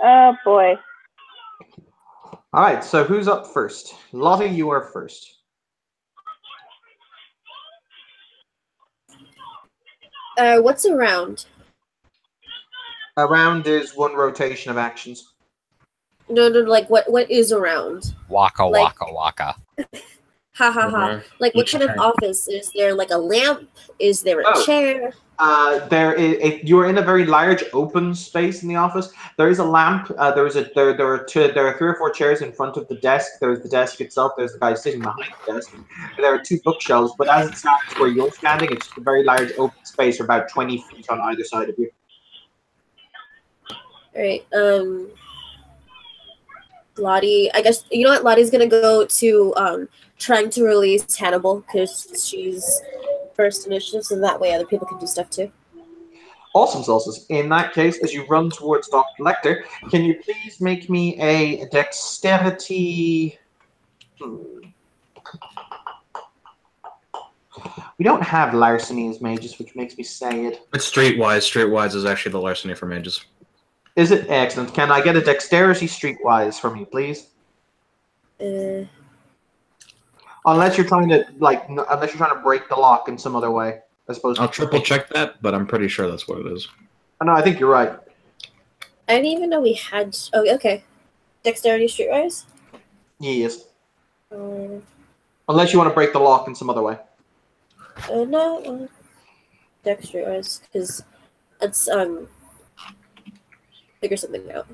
Speaker 7: Oh boy.
Speaker 1: All right, so who's up first? Lottie, you are first.
Speaker 5: What's around?
Speaker 1: A round is 1 rotation of actions.
Speaker 5: No, like what is around?
Speaker 6: Waka
Speaker 5: Like-
Speaker 6: waka waka.
Speaker 5: Ha ha ha.
Speaker 2: Uh-huh.
Speaker 5: Like what
Speaker 2: Each
Speaker 5: kind of
Speaker 2: turn.
Speaker 5: office? Is there like a lamp? Is there a
Speaker 1: Oh.
Speaker 5: chair?
Speaker 1: You are in a very large open space in the office. There is a lamp. There are 3 or 4 chairs in front of the desk. There's the desk itself. There's the guy sitting behind the desk. There are 2 bookshelves. But as it stands where you're standing, it's a very large open space, for about 20 feet on either side of you.
Speaker 5: All right. Lottie, I guess you know what? Lottie's gonna go to trying to release Hannibal because she's first initiative, so that way other people can do stuff too.
Speaker 1: Awesome sauces. In that case, as you run towards Dr. Lecter, can you please make me a dexterity? We don't have larceny as mages, which makes me say it.
Speaker 2: It's streetwise. Streetwise is actually the larceny for mages.
Speaker 1: Is it excellent? Can I get a dexterity streetwise from you, please? Unless you're trying to break the lock in some other way, I suppose.
Speaker 2: I'll triple check that, but I'm pretty sure that's what it is.
Speaker 1: No, I think you're right.
Speaker 5: I didn't even know we had. Oh, okay. Dexterity streetwise.
Speaker 1: Yes.
Speaker 5: Um,
Speaker 1: Unless you want to break the lock in some other way.
Speaker 5: no. Dex streetwise, because let's figure something out.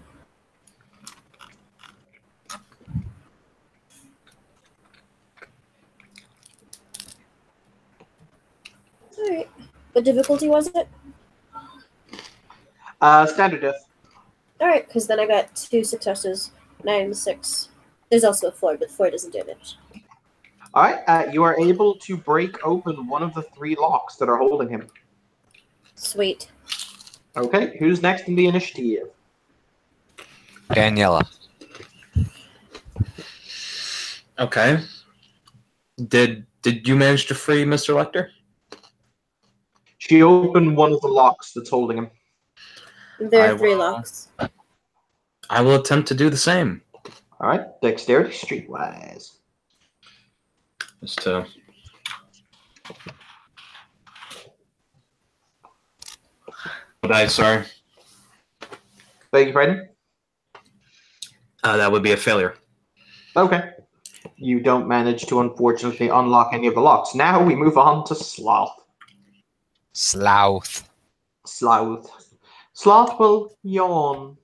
Speaker 5: All right. What difficulty was it?
Speaker 1: Standard death.
Speaker 5: All right, because then I got 2 successes, 9 and 6. There's also a 4, but 4 doesn't damage.
Speaker 1: All right. You are able to break open one of the 3 locks that are holding him.
Speaker 5: Sweet.
Speaker 1: Okay. Who's next in the initiative?
Speaker 6: Daniela.
Speaker 2: Okay. Did you manage to free Mr. Lecter?
Speaker 1: She opened one of the locks that's holding him.
Speaker 5: There
Speaker 2: I
Speaker 5: are 3
Speaker 2: will-
Speaker 5: locks.
Speaker 2: I will attempt to do the same.
Speaker 1: All right. Dexterity streetwise.
Speaker 2: Just to. What I sorry.
Speaker 1: Beg your pardon?
Speaker 2: That would be a failure.
Speaker 1: Okay. You don't manage to, unfortunately, unlock any of the locks. Now we move on to Sloth.
Speaker 6: Sloth.
Speaker 1: Sloth. Sloth will yawn.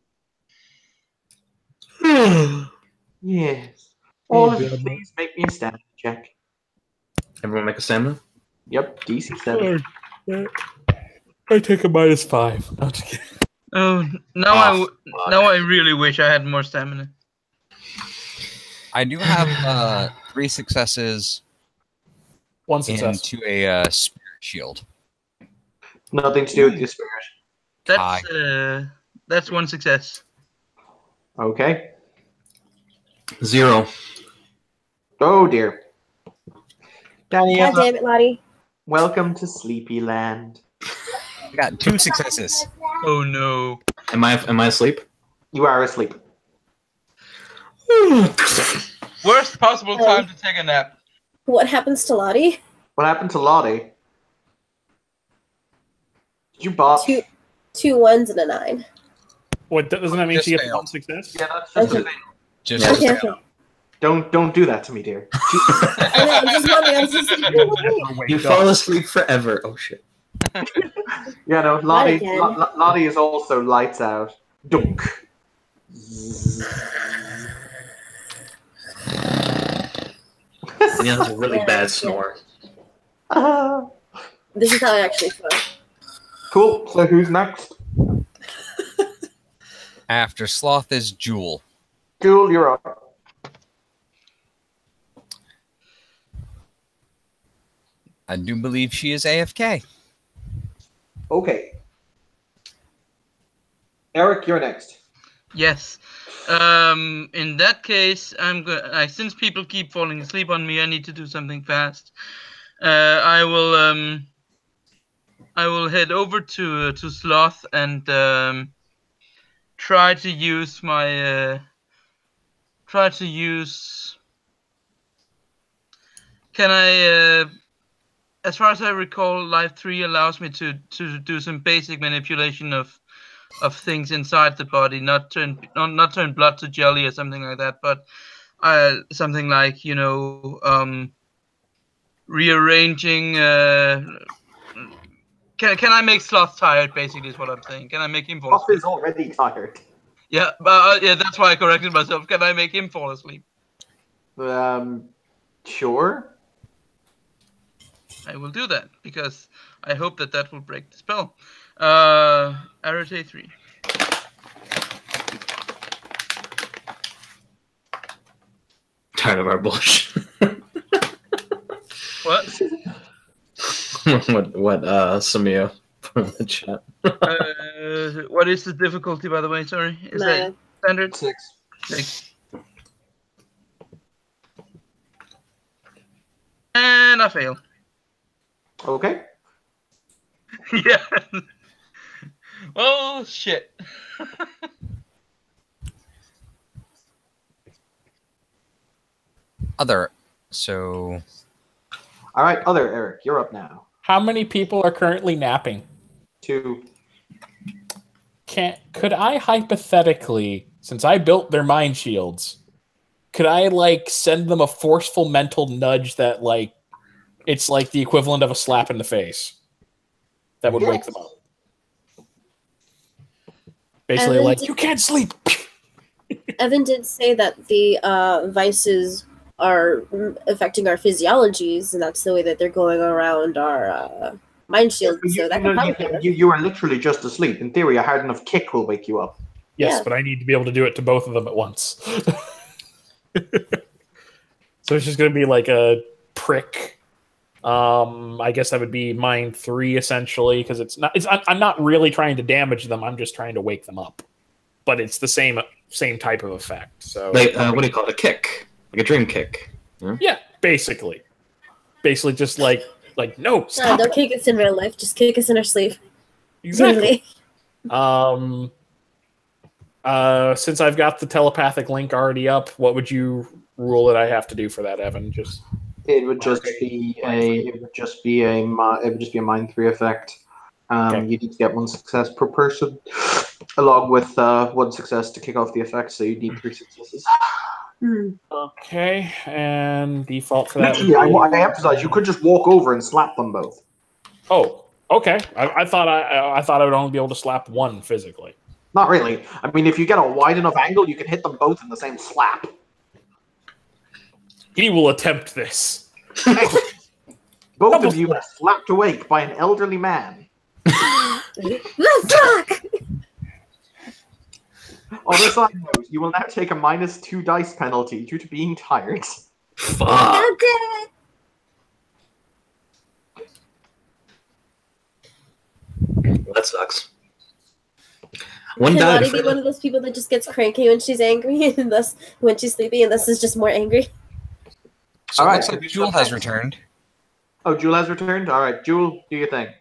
Speaker 1: Yes. All of you, please make me a stamina check.
Speaker 2: Everyone make a stamina.
Speaker 1: Yep, DC 7.
Speaker 3: I take a -5. Not just kidding.
Speaker 4: Oh, now I really wish I had more stamina.
Speaker 6: I do have 3 successes
Speaker 3: 1 success.
Speaker 6: into a spirit shield.
Speaker 1: Nothing to do with your spirit.
Speaker 4: That's 1 success.
Speaker 1: Okay.
Speaker 2: 0.
Speaker 1: Oh dear. Daniela,
Speaker 5: God damn it, Lottie.
Speaker 1: welcome to Sleepy Land.
Speaker 6: I got 2 successes.
Speaker 4: Oh no.
Speaker 2: Am I asleep?
Speaker 1: You are asleep.
Speaker 4: Worst possible time to take a nap.
Speaker 5: What happens to Lottie?
Speaker 1: What happened to Lottie? Did you botch?
Speaker 5: 2 1s and a 9.
Speaker 3: What doesn't that mean
Speaker 6: Just
Speaker 3: she gets
Speaker 6: failed.
Speaker 3: 1 success?
Speaker 1: Yeah, that's just
Speaker 5: Okay.
Speaker 1: the thing.
Speaker 6: Just
Speaker 5: Okay, okay.
Speaker 1: Don't do that to me, dear.
Speaker 5: I know, I'm just wondering. I'm just
Speaker 2: You fall asleep forever. Oh shit.
Speaker 1: Yeah, no, Lottie,
Speaker 5: again.
Speaker 1: Lottie is also lights out. Dunk.
Speaker 2: Danielle has a really bad snore.
Speaker 5: This is how I actually feel.
Speaker 1: Cool. So who's next?
Speaker 6: After Sloth is Jewel.
Speaker 1: Jewel, you're up.
Speaker 6: I do believe she is AFK.
Speaker 1: Okay. Eric, you're next.
Speaker 4: Yes. In that case, I'm going. Since people keep falling asleep on me, I need to do something fast. I will head over to Sloth and try to use my Can I? As far as I recall, Life 3 allows me to do some basic manipulation of things inside the body, not turn blood to jelly or something like that, but something like rearranging. Can I make Sloth tired? Basically, is what I'm saying. Can I make him fall
Speaker 1: Sloth
Speaker 4: asleep?
Speaker 1: is already tired.
Speaker 4: Yeah, yeah, that's why I corrected myself. Can I make him fall asleep?
Speaker 1: Sure.
Speaker 4: I will do that because I hope that will break the spell. Arete 3.
Speaker 2: Tired of our bullshit.
Speaker 4: What?
Speaker 2: what Samia put in the chat.
Speaker 4: What is the difficulty, by the way? Sorry, is that
Speaker 5: 9.
Speaker 4: standard?
Speaker 1: 6.
Speaker 4: 6. And I fail.
Speaker 1: Okay.
Speaker 4: Yeah. Oh shit.
Speaker 6: So
Speaker 1: All right, other Eric, you're up now.
Speaker 3: How many people are currently napping?
Speaker 1: 2.
Speaker 3: Could I hypothetically, since I built their mind shields, could I send them a forceful mental nudge that it's like the equivalent of a slap in the face that would wake them up? Basically,
Speaker 5: Evan,
Speaker 3: you can't sleep.
Speaker 5: Evan did say that the vices are affecting our physiologies, and that's the way that they're going around our mind shield. So that could probably help.
Speaker 1: You are literally just asleep. In theory, a hard enough kick will wake you up.
Speaker 3: Yes,
Speaker 5: Yeah.
Speaker 3: but I need to be able to do it to both of them at once. So it's just going to be like a prick. I guess that would be mind 3 essentially, because I'm not really trying to damage them. I'm just trying to wake them up. But it's the same type of effect. So
Speaker 2: What do you call it? A kick, like a dream kick.
Speaker 3: yeah, basically just like no,
Speaker 5: No,
Speaker 3: stop.
Speaker 5: don't kick us in real life. Just kick us in our sleep.
Speaker 3: Exactly. Since I've got the telepathic link already up, what would you rule that I have to do for that, Evan?
Speaker 1: It would just be a mind 3 effect.
Speaker 3: Okay.
Speaker 1: You need to get 1 success per person, along with 1 success to kick off the effect. So you need 3 successes.
Speaker 3: Okay, and default for that.
Speaker 1: Literally, I emphasize you could just walk over and slap them both.
Speaker 3: Oh, okay. I thought I would only be able to slap one physically.
Speaker 1: Not really. I mean, if you get a wide enough angle, you can hit them both in the same slap.
Speaker 3: He will attempt this.
Speaker 1: Both of you are slapped awake by an elderly man.
Speaker 5: The fuck!
Speaker 1: On a side note, you will now take a -2 dice penalty due to being tired.
Speaker 2: Fuck.
Speaker 5: Okay.
Speaker 2: That sucks. One
Speaker 5: Can
Speaker 2: died.
Speaker 5: Lottie be one of those people that just gets cranky when she's angry, and thus when she's sleepy, and thus is just more angry?
Speaker 6: So
Speaker 1: All
Speaker 6: it
Speaker 1: right,
Speaker 6: looks
Speaker 1: so
Speaker 6: like
Speaker 1: who's
Speaker 6: Jewel
Speaker 1: up
Speaker 6: has
Speaker 1: next?
Speaker 6: returned.
Speaker 1: Oh, Jewel has returned? Alright, Jewel, do your thing.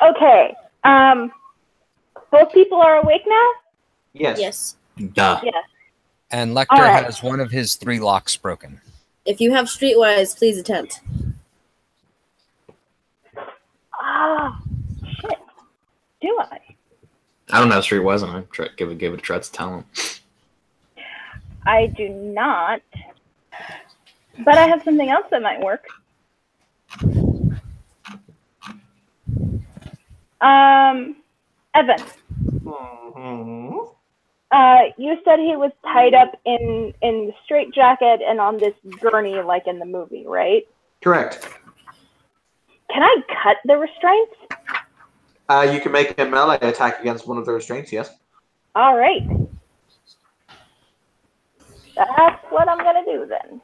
Speaker 7: Okay. Both people are awake now?
Speaker 1: Yes.
Speaker 5: Yes.
Speaker 2: Duh.
Speaker 7: Yes.
Speaker 6: And Lecter
Speaker 7: Alright.
Speaker 6: has one of his 3 locks broken.
Speaker 5: If you have Streetwise, please attempt.
Speaker 7: Ah, shit. Do I?
Speaker 2: I don't know how Streetwise, and I give it a try to tell him.
Speaker 7: I do not. But I have something else that might work. Evan,
Speaker 1: Mhm.
Speaker 7: you said he was tied up in the straitjacket and on this gurney like in the movie, right?
Speaker 1: Correct.
Speaker 7: Can I cut the restraints?
Speaker 1: You can make a melee attack against one of the restraints, yes.
Speaker 7: All right. That's what I'm going to do then.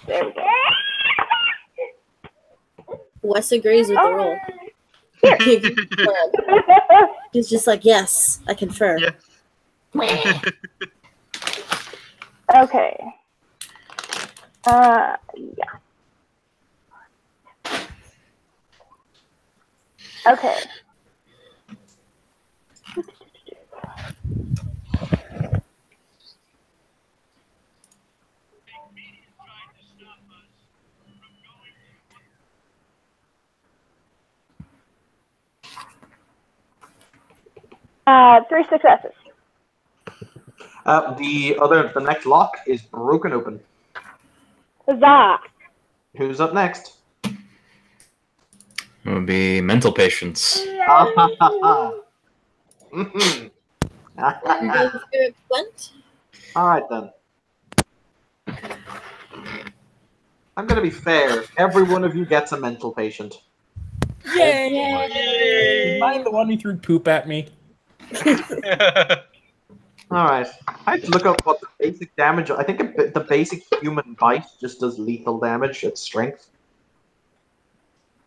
Speaker 7: There we go.
Speaker 5: Wes agrees with the roll. He's just like, yes, I confer.
Speaker 4: Yeah.
Speaker 7: Okay. Yeah. Okay. Three successes.
Speaker 1: The next lock is broken open.
Speaker 7: Huzzah!
Speaker 1: Who's up next?
Speaker 2: It would be mental patience.
Speaker 1: Mhm.
Speaker 5: The spirit went.
Speaker 1: Alright then. I'm gonna be fair. Every one of you gets a mental patient.
Speaker 3: Yay! Am I the one who threw poop at me?
Speaker 1: Alright. I had to look up what the basic damage. I think the basic human bite just does lethal damage at strength.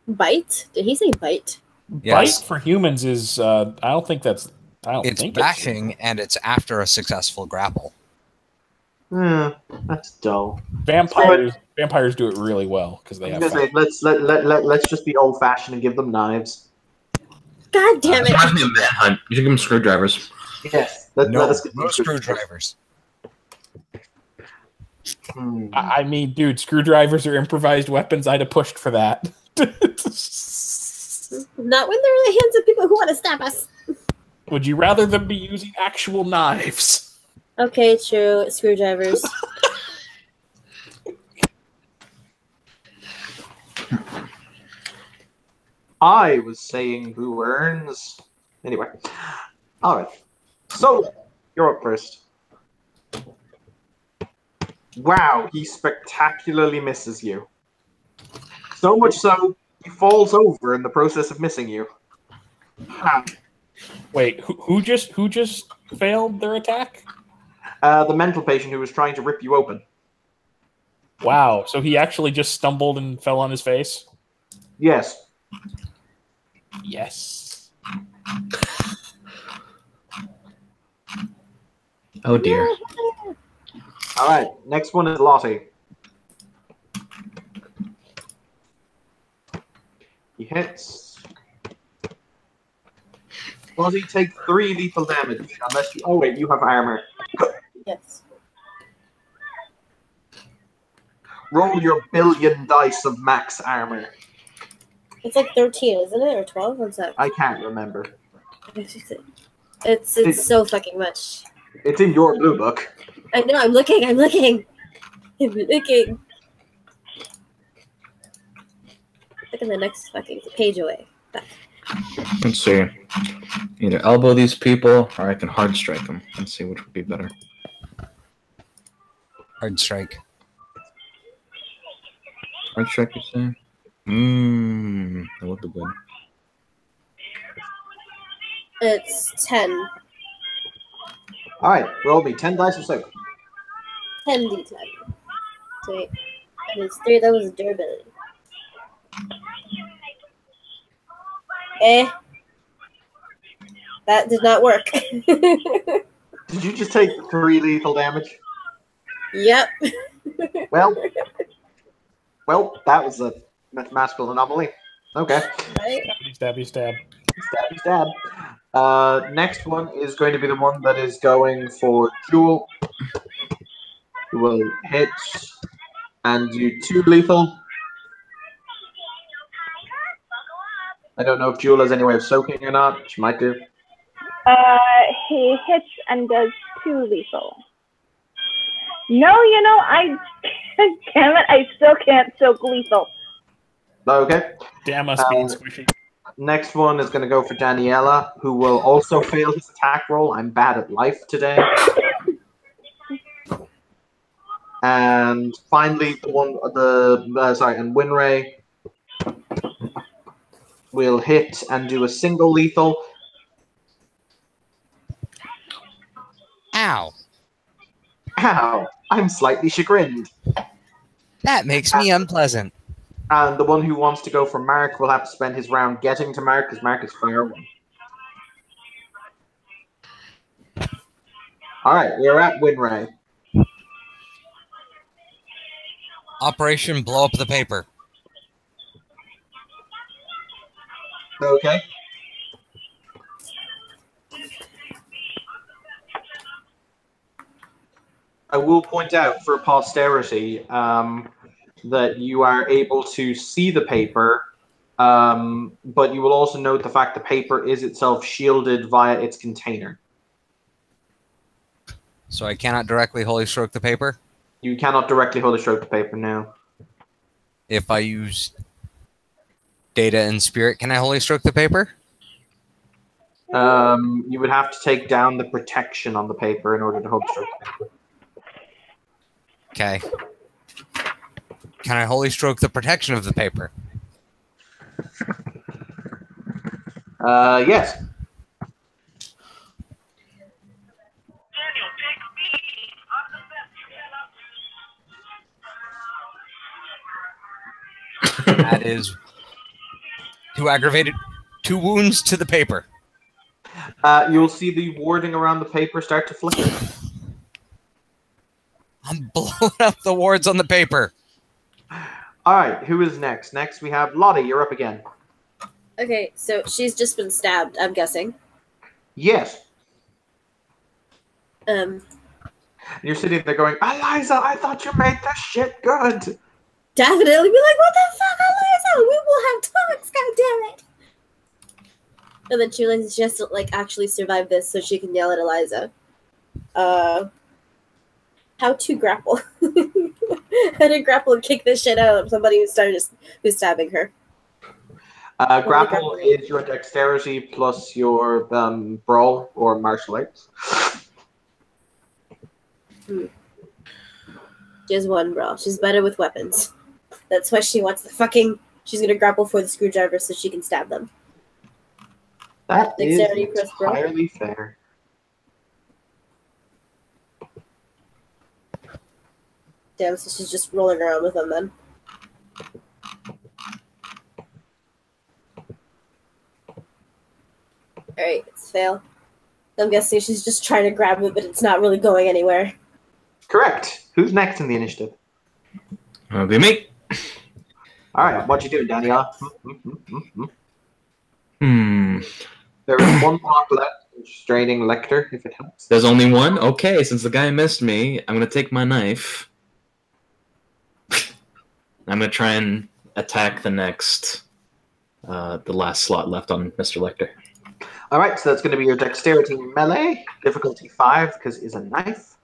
Speaker 5: Bite? Did he say bite?
Speaker 6: Yes.
Speaker 3: Bite for humans is, I don't think that's, I don't
Speaker 6: It's
Speaker 3: think
Speaker 6: bashing, and it's after a successful grapple.
Speaker 1: That's dull.
Speaker 3: Vampires do it really well because they
Speaker 1: I
Speaker 3: have
Speaker 1: was gonna
Speaker 3: fire.
Speaker 1: say, let's just be old fashioned and give them knives.
Speaker 5: God damn it!
Speaker 2: Reminds me of Manhunt. You should give him screwdrivers.
Speaker 1: Yes.
Speaker 6: No,
Speaker 1: let us get
Speaker 6: no screwdrivers.
Speaker 3: I mean, dude, screwdrivers are improvised weapons. I'd have pushed for that.
Speaker 5: Not when they're in the hands of people who want to stab us.
Speaker 3: Would you rather them be using actual knives?
Speaker 5: Okay, true. Screwdrivers.
Speaker 1: I was saying who earns. Anyway. Alright. So, you're up first. Wow, he spectacularly misses you. So much so, he falls over in the process of missing you. Ah.
Speaker 3: Wait, who just failed their attack?
Speaker 1: The mental patient who was trying to rip you open.
Speaker 3: Wow, so he actually just stumbled and fell on his face?
Speaker 1: Yes.
Speaker 3: Yes.
Speaker 2: Oh dear.
Speaker 1: Alright, next one is Lottie. He hits. Lottie takes 3 lethal damage, unless you... Oh wait, you have armor.
Speaker 5: Yes.
Speaker 1: Roll your billion dice of max armor.
Speaker 5: It's like 13, isn't it? Or 12? What's that?
Speaker 1: I can't remember.
Speaker 5: It's so fucking much.
Speaker 1: It's in your blue book.
Speaker 5: I know, I'm looking. Look at the next fucking page away. Back.
Speaker 2: Let's see. Either elbow these people, or I can hard strike them. Let's see which would be better.
Speaker 6: Hard strike.
Speaker 2: Hard strike, you say? That would be good.
Speaker 5: It's 10.
Speaker 1: All right, roll me 10 dice of soak.
Speaker 5: 10 d10. So wait, that is 3. That was durability. That did not work.
Speaker 1: Did you just take 3 lethal damage?
Speaker 5: Yep.
Speaker 1: Well, that was a mathematical anomaly. Okay.
Speaker 5: Right?
Speaker 3: Stabby stab.
Speaker 1: Stabby stab. Next one is going to be the one that is going for Jewel. Who will hit and do 2 lethal. I don't know if Jewel has any way of soaking or not. She might do.
Speaker 7: He hits and does 2 lethal. No, I damn it, I still can't soak lethal.
Speaker 1: Okay.
Speaker 3: Damn us being squishy.
Speaker 1: Next one is going to go for Daniela, who will also fail his attack roll. I'm bad at life today. And finally, and Winray will hit and do a single lethal.
Speaker 6: Ow.
Speaker 1: Ow! I'm slightly chagrined.
Speaker 6: That makes me unpleasant.
Speaker 1: And the one who wants to go for Mark will have to spend his round getting to Mark, because Mark is far away. Alright, we're at Winray.
Speaker 6: Operation Blow Up the Paper.
Speaker 1: Okay. I will point out for posterity that you are able to see the paper, but you will also note the fact the paper is itself shielded via its container.
Speaker 6: So I cannot directly Holy Stroke the paper?
Speaker 1: You cannot directly Holy Stroke the paper now.
Speaker 6: If I use Data and Spirit, can I Holy Stroke the paper?
Speaker 1: You would have to take down the protection on the paper in order to Holy Stroke the paper.
Speaker 6: Okay. Can I Holy Stroke the protection of the paper?
Speaker 1: Yes.
Speaker 6: That is 2 wounds to the paper.
Speaker 1: You'll see the warding around the paper start to flicker.
Speaker 6: I'm blowing up the wards on the paper.
Speaker 1: All right, who is next? Next we have Lottie. You're up again.
Speaker 5: Okay, so she's just been stabbed, I'm guessing.
Speaker 1: Yes.
Speaker 5: Definitely
Speaker 1: You're sitting there going, Eliza, I thought you made this shit good.
Speaker 5: be like, what the fuck, Eliza? We will have talks, goddammit. And then she realizes she has to actually survive this so she can yell at Eliza. How to grapple. How to grapple and kick this shit out of somebody who's stabbing her.
Speaker 1: Grapple is your dexterity plus your brawl or martial arts.
Speaker 5: She has 1 brawl. She's better with weapons. That's why she wants she's gonna grapple for the screwdriver so she can stab them.
Speaker 1: That
Speaker 5: Dexterity
Speaker 1: is
Speaker 5: plus brawl.
Speaker 1: entirely fair.
Speaker 5: Damn, so she's just rolling around with them then. Alright, it's a fail. I'm guessing she's just trying to grab it, but it's not really going anywhere.
Speaker 1: Correct. Who's next in the initiative?
Speaker 2: That'll be me.
Speaker 1: All right, what you doing, Daniela? There is 1 block left. Straining Lecter, if it helps.
Speaker 2: There's only 1? Okay, since the guy missed me, I'm going to take my knife. I'm going to try and attack the next, the last slot left on Mr. Lecter.
Speaker 1: All right, so that's going to be your dexterity melee, difficulty 5, because it's a knife.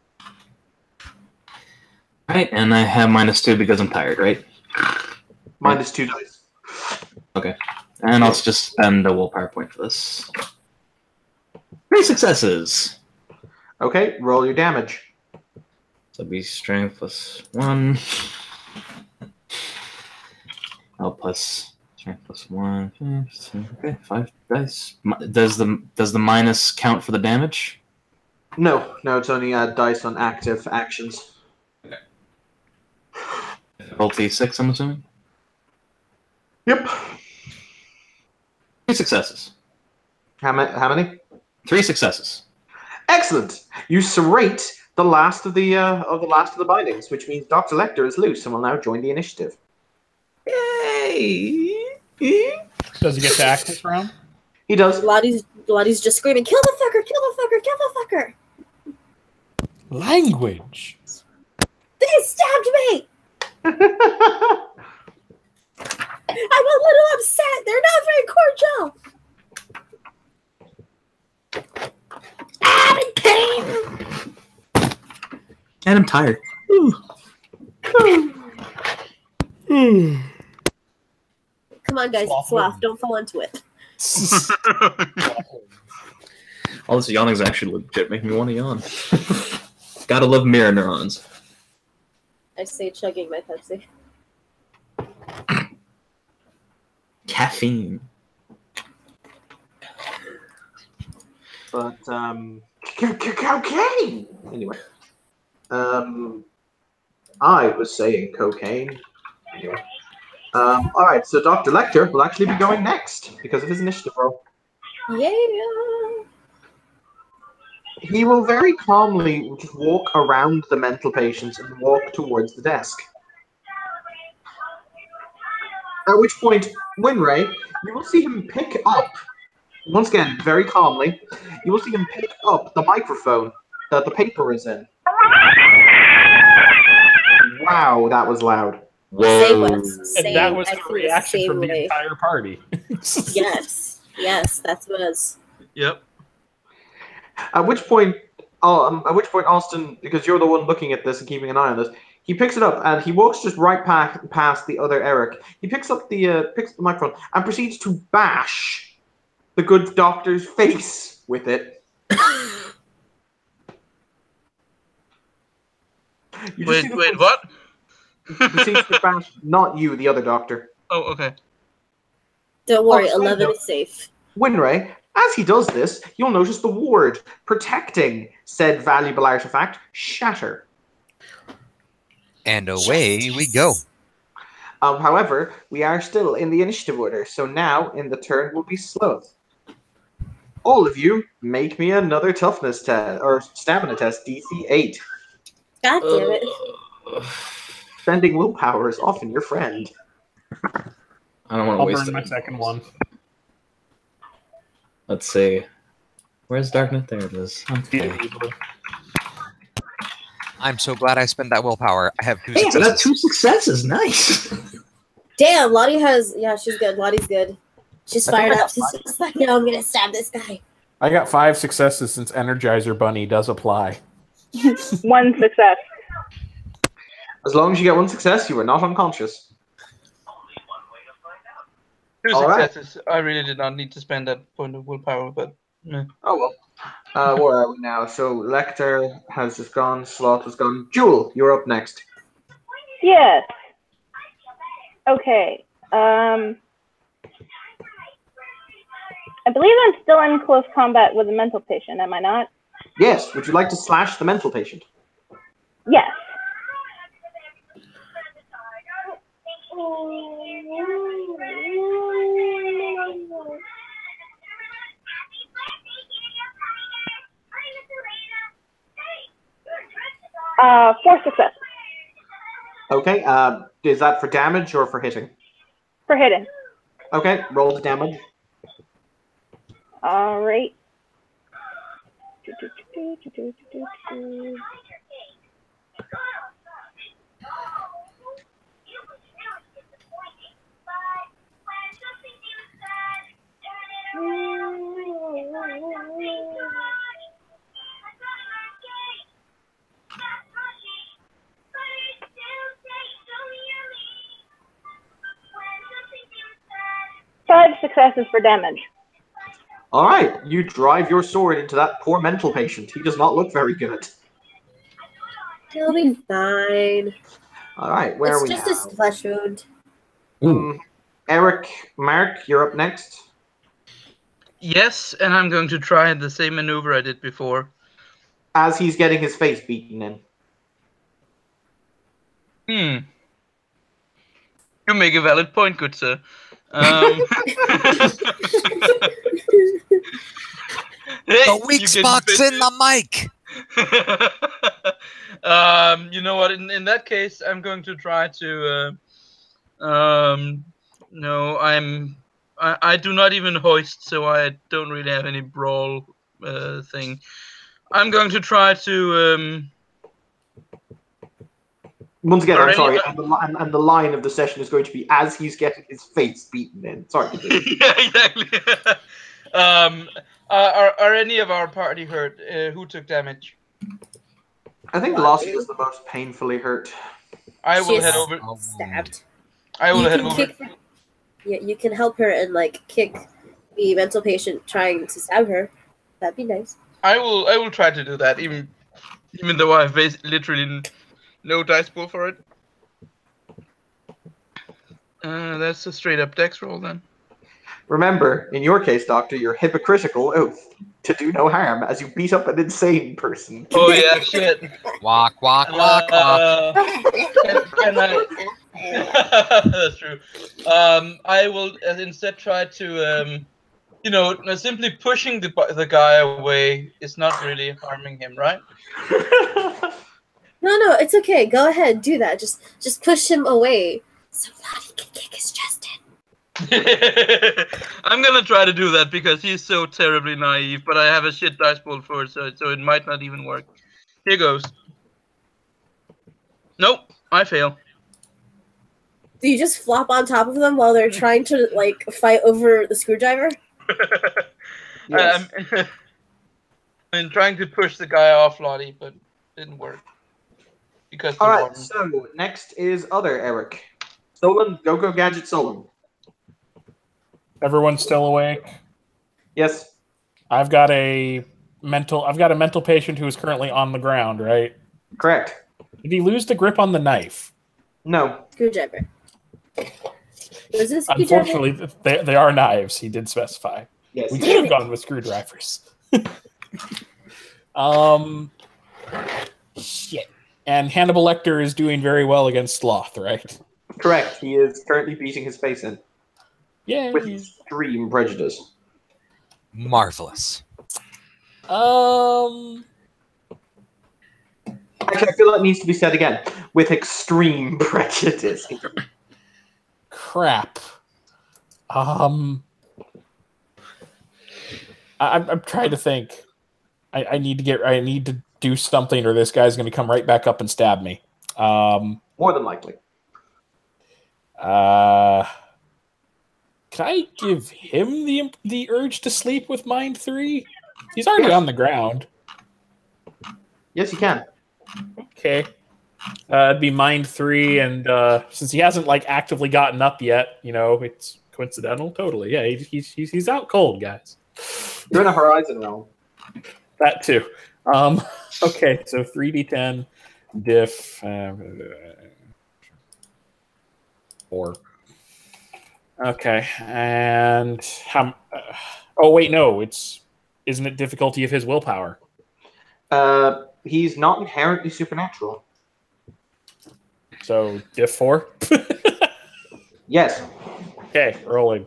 Speaker 2: Right, and I have -2 because I'm tired, right?
Speaker 1: -2 dice.
Speaker 2: Okay. And I'll just spend a willpower point for this. 3 successes.
Speaker 1: Okay, roll your damage.
Speaker 2: So it'll be strength plus 1. Oh, plus strength plus 1. Okay, 5 dice. Does the minus count for the damage?
Speaker 1: No, it's only dice on active actions.
Speaker 2: Difficulty 6, I'm assuming?
Speaker 1: Yep.
Speaker 2: 3 successes.
Speaker 1: How many?
Speaker 2: 3 successes.
Speaker 1: Excellent. You serrate the last of the bindings, which means Dr. Lecter is loose and will now join the initiative.
Speaker 2: Yay!
Speaker 3: Does he get to act this round?
Speaker 1: He does.
Speaker 5: Lottie's just screaming, "Kill the fucker! Kill the fucker! Kill the fucker!"
Speaker 3: Language.
Speaker 5: They stabbed me! I'm a little upset. They're not very cordial. I'm in pain.
Speaker 2: And I'm tired.
Speaker 5: Come on, guys. It's laugh. Don't fall into it.
Speaker 2: All this yawning is actually legit making me want to yawn. Gotta love mirror neurons.
Speaker 5: I say chugging my Pepsi.
Speaker 2: Caffeine.
Speaker 1: But cocaine. Anyway, I was saying cocaine. Anyway, all right. So Dr. Lecter will actually be going next because of his initiative roll.
Speaker 5: Yeah.
Speaker 1: He will very calmly just walk around the mental patients and walk towards the desk. At which point, Winray, you will see him pick up, once again, very calmly, you will see him pick up the microphone that the paper is in. Wow, that was loud.
Speaker 5: Same was.
Speaker 3: And that was the
Speaker 5: actually
Speaker 3: reaction from the
Speaker 5: way.
Speaker 3: entire party.
Speaker 5: Yes, that's what it was.
Speaker 4: Yep.
Speaker 1: At which point, Austin, because you're the one looking at this and keeping an eye on this, he picks it up and he walks just right past the other Eric. He picks up the microphone and proceeds to bash the good doctor's face with it.
Speaker 4: Wait, what?
Speaker 1: He proceeds to bash not you, the other doctor.
Speaker 4: Oh, okay.
Speaker 5: Don't worry,
Speaker 1: Oh,
Speaker 5: 11 is safe.
Speaker 1: Winray, as he does this, you'll notice the ward protecting said valuable artifact shatter.
Speaker 6: And away we go.
Speaker 1: However, we are still in the initiative order, so now in the turn will be Sloth. All of you, make me another toughness test or stamina test, DC 8.
Speaker 5: God damn it.
Speaker 1: Spending willpower is often your friend.
Speaker 2: I don't want to
Speaker 3: I'll
Speaker 2: waste
Speaker 3: burn
Speaker 2: it.
Speaker 3: my second one.
Speaker 2: Let's see. Where's Darknet? There it is. Okay.
Speaker 6: I'm so glad I spent that willpower. I have 2
Speaker 2: Hey, I
Speaker 6: successes.
Speaker 2: got 2 successes. Nice.
Speaker 5: Damn, Lottie has. Yeah, she's good. Lottie's good. She's
Speaker 3: I think
Speaker 5: fired
Speaker 3: I
Speaker 5: up.
Speaker 3: got
Speaker 5: She's just like, no, I'm gonna stab this guy.
Speaker 3: I got 5 successes since Energizer Bunny does apply.
Speaker 7: 1 success.
Speaker 1: As long as you get 1 success, you are not unconscious.
Speaker 4: 2
Speaker 1: All right.
Speaker 4: successes. I really did not need to spend that point of willpower, but
Speaker 1: Oh well. Where are we now? So Lecter has just gone, Sloth has gone. Jewel, you're up next.
Speaker 7: Yes. Okay. I believe I'm still in close combat with a mental patient, am I not?
Speaker 1: Yes, would you like to slash the mental patient?
Speaker 7: Yes. Uh, 4 successes
Speaker 1: Okay, is that for damage or for hitting?
Speaker 7: for hitting.
Speaker 1: Okay, roll the damage.
Speaker 7: All right. successes for damage.
Speaker 1: All right, you drive your sword into that poor mental patient. He does not look very good.
Speaker 5: He'll be fine.
Speaker 1: All right, where are we
Speaker 5: It's
Speaker 1: now?
Speaker 5: just a flesh wound.
Speaker 1: Eric, Mark, you're up next.
Speaker 4: Yes, and I'm going to try the same maneuver I did before.
Speaker 1: As he's getting his face beaten in.
Speaker 4: You make a valid point, good sir.
Speaker 6: The weak spot's in the mic.
Speaker 4: You know what? In that case, I'm going to try to. No, I do not even hoist, so I don't really have any brawl thing. I'm going to try to.
Speaker 1: Once again, I'm
Speaker 4: Already-
Speaker 1: sorry, and the line of the session is going to be as he's getting his face beaten in. Sorry.
Speaker 4: Yeah, exactly. Are any of our party hurt? Who took damage?
Speaker 1: I think Lossie is the most painfully hurt.
Speaker 4: I will
Speaker 5: She's
Speaker 4: head over.
Speaker 5: stabbed.
Speaker 4: I will
Speaker 5: You
Speaker 4: head
Speaker 5: can
Speaker 4: over.
Speaker 5: kick. Yeah, you can help her and like kick the mental patient trying to stab her. That'd be nice.
Speaker 4: I will try to do that, even though I have literally no dice pool for it. That's a straight up dex roll then.
Speaker 1: Remember, in your case, Doctor, your hypocritical oath to do no harm as you beat up an insane person.
Speaker 4: Oh yeah, shit.
Speaker 6: Walk, walk, walk, walk.
Speaker 4: Can I? That's true. I will instead try to, simply pushing the guy away is not really harming him, right?
Speaker 5: No, it's okay. Go ahead, do that. Just push him away so Lottie can kick his chest in.
Speaker 4: I'm gonna try to do that because he's so terribly naive, but I have a shit dice pool for it, so it might not even work. Here goes. Nope, I fail.
Speaker 5: Do you just flop on top of them while they're trying to like fight over the screwdriver?
Speaker 1: Yes.
Speaker 4: I'm trying to push the guy off Lottie, but it didn't work. Because
Speaker 1: All right, so next is other Eric. Solon, Go Gadget Solon.
Speaker 3: Everyone's still awake.
Speaker 1: Yes.
Speaker 3: I've got a mental patient who is currently on the ground, right?
Speaker 1: Correct.
Speaker 3: Did he lose the grip on the knife?
Speaker 5: No. Screwdriver. Was this
Speaker 3: Unfortunately, they are knives. He did specify.
Speaker 1: Yes.
Speaker 3: We could have gone with screwdrivers. Shit. And Hannibal Lecter is doing very well against Sloth, right?
Speaker 1: Correct. He is currently beating his face in.
Speaker 3: Yeah.
Speaker 1: With extreme prejudice.
Speaker 6: Marvelous.
Speaker 1: Actually, I feel that needs to be said again. With extreme prejudice.
Speaker 3: Crap. I'm trying to think. I need to do something, or this guy's going to come right back up and stab me.
Speaker 1: More than likely.
Speaker 3: Can I give him the urge to sleep with Mind 3? He's already on the ground.
Speaker 1: Yes, you can.
Speaker 3: Okay. It'd be Mind 3, and since he hasn't like actively gotten up yet, it's coincidental. Totally, yeah. He's out cold, guys.
Speaker 1: You're in a Horizon realm.
Speaker 3: That too. Okay, so 3d10 diff 4. Okay, and how? Oh wait, no. Isn't it difficulty of his willpower?
Speaker 1: He's not inherently supernatural.
Speaker 3: So diff 4.
Speaker 1: Yes.
Speaker 3: Okay, rolling.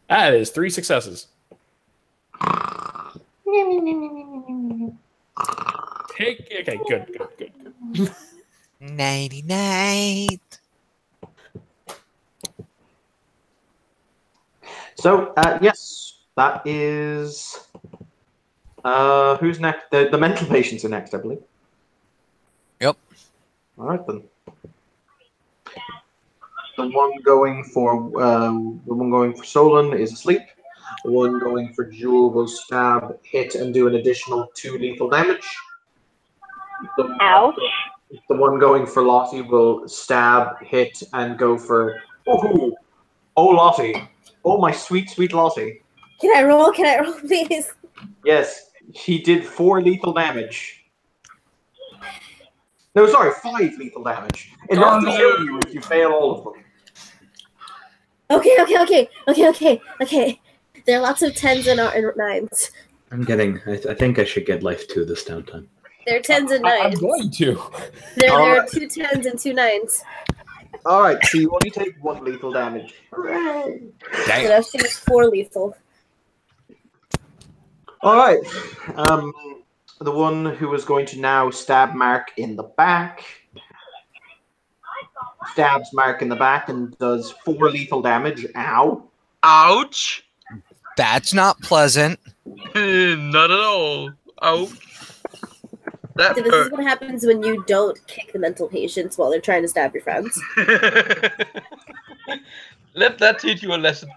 Speaker 3: That is 3 successes. Okay, good.
Speaker 6: Nighty night.
Speaker 1: So, yes, that is... who's next? The mental patients are next, I believe.
Speaker 6: Yep.
Speaker 1: All right, then. The one going for Solon is asleep. The one going for Jewel will stab, hit, and do an additional 2 lethal damage.
Speaker 7: Ouch.
Speaker 1: The one going for Lottie will stab, hit, and go for Oh, Lottie. Oh, my sweet, sweet Lottie.
Speaker 5: Can I roll? Can I roll, please?
Speaker 1: Yes, he did 4 lethal damage. No, sorry, 5 lethal damage. Enough to kill you if you fail all of them.
Speaker 5: Okay. There are lots of 10s and 9s.
Speaker 2: I'm getting. I think I should get life 2 this downtime.
Speaker 5: There are 10s and 9s.
Speaker 3: I'm going to.
Speaker 5: There are
Speaker 1: Alright.
Speaker 5: 2 10s and 2 9s.
Speaker 1: Alright, so you only take 1 lethal damage. Hooray!
Speaker 5: So
Speaker 6: Dang.
Speaker 5: now she is 4 lethal.
Speaker 1: Alright. The one who was going to now stab Mark in the back. Stabs Mark in the back and does 4 lethal damage. Ow.
Speaker 4: Ouch!
Speaker 6: That's not pleasant.
Speaker 4: Not at all. Ouch. That
Speaker 5: So this is what happens when you don't kick the mental patients while they're trying to stab your friends.
Speaker 4: Let that teach you a lesson.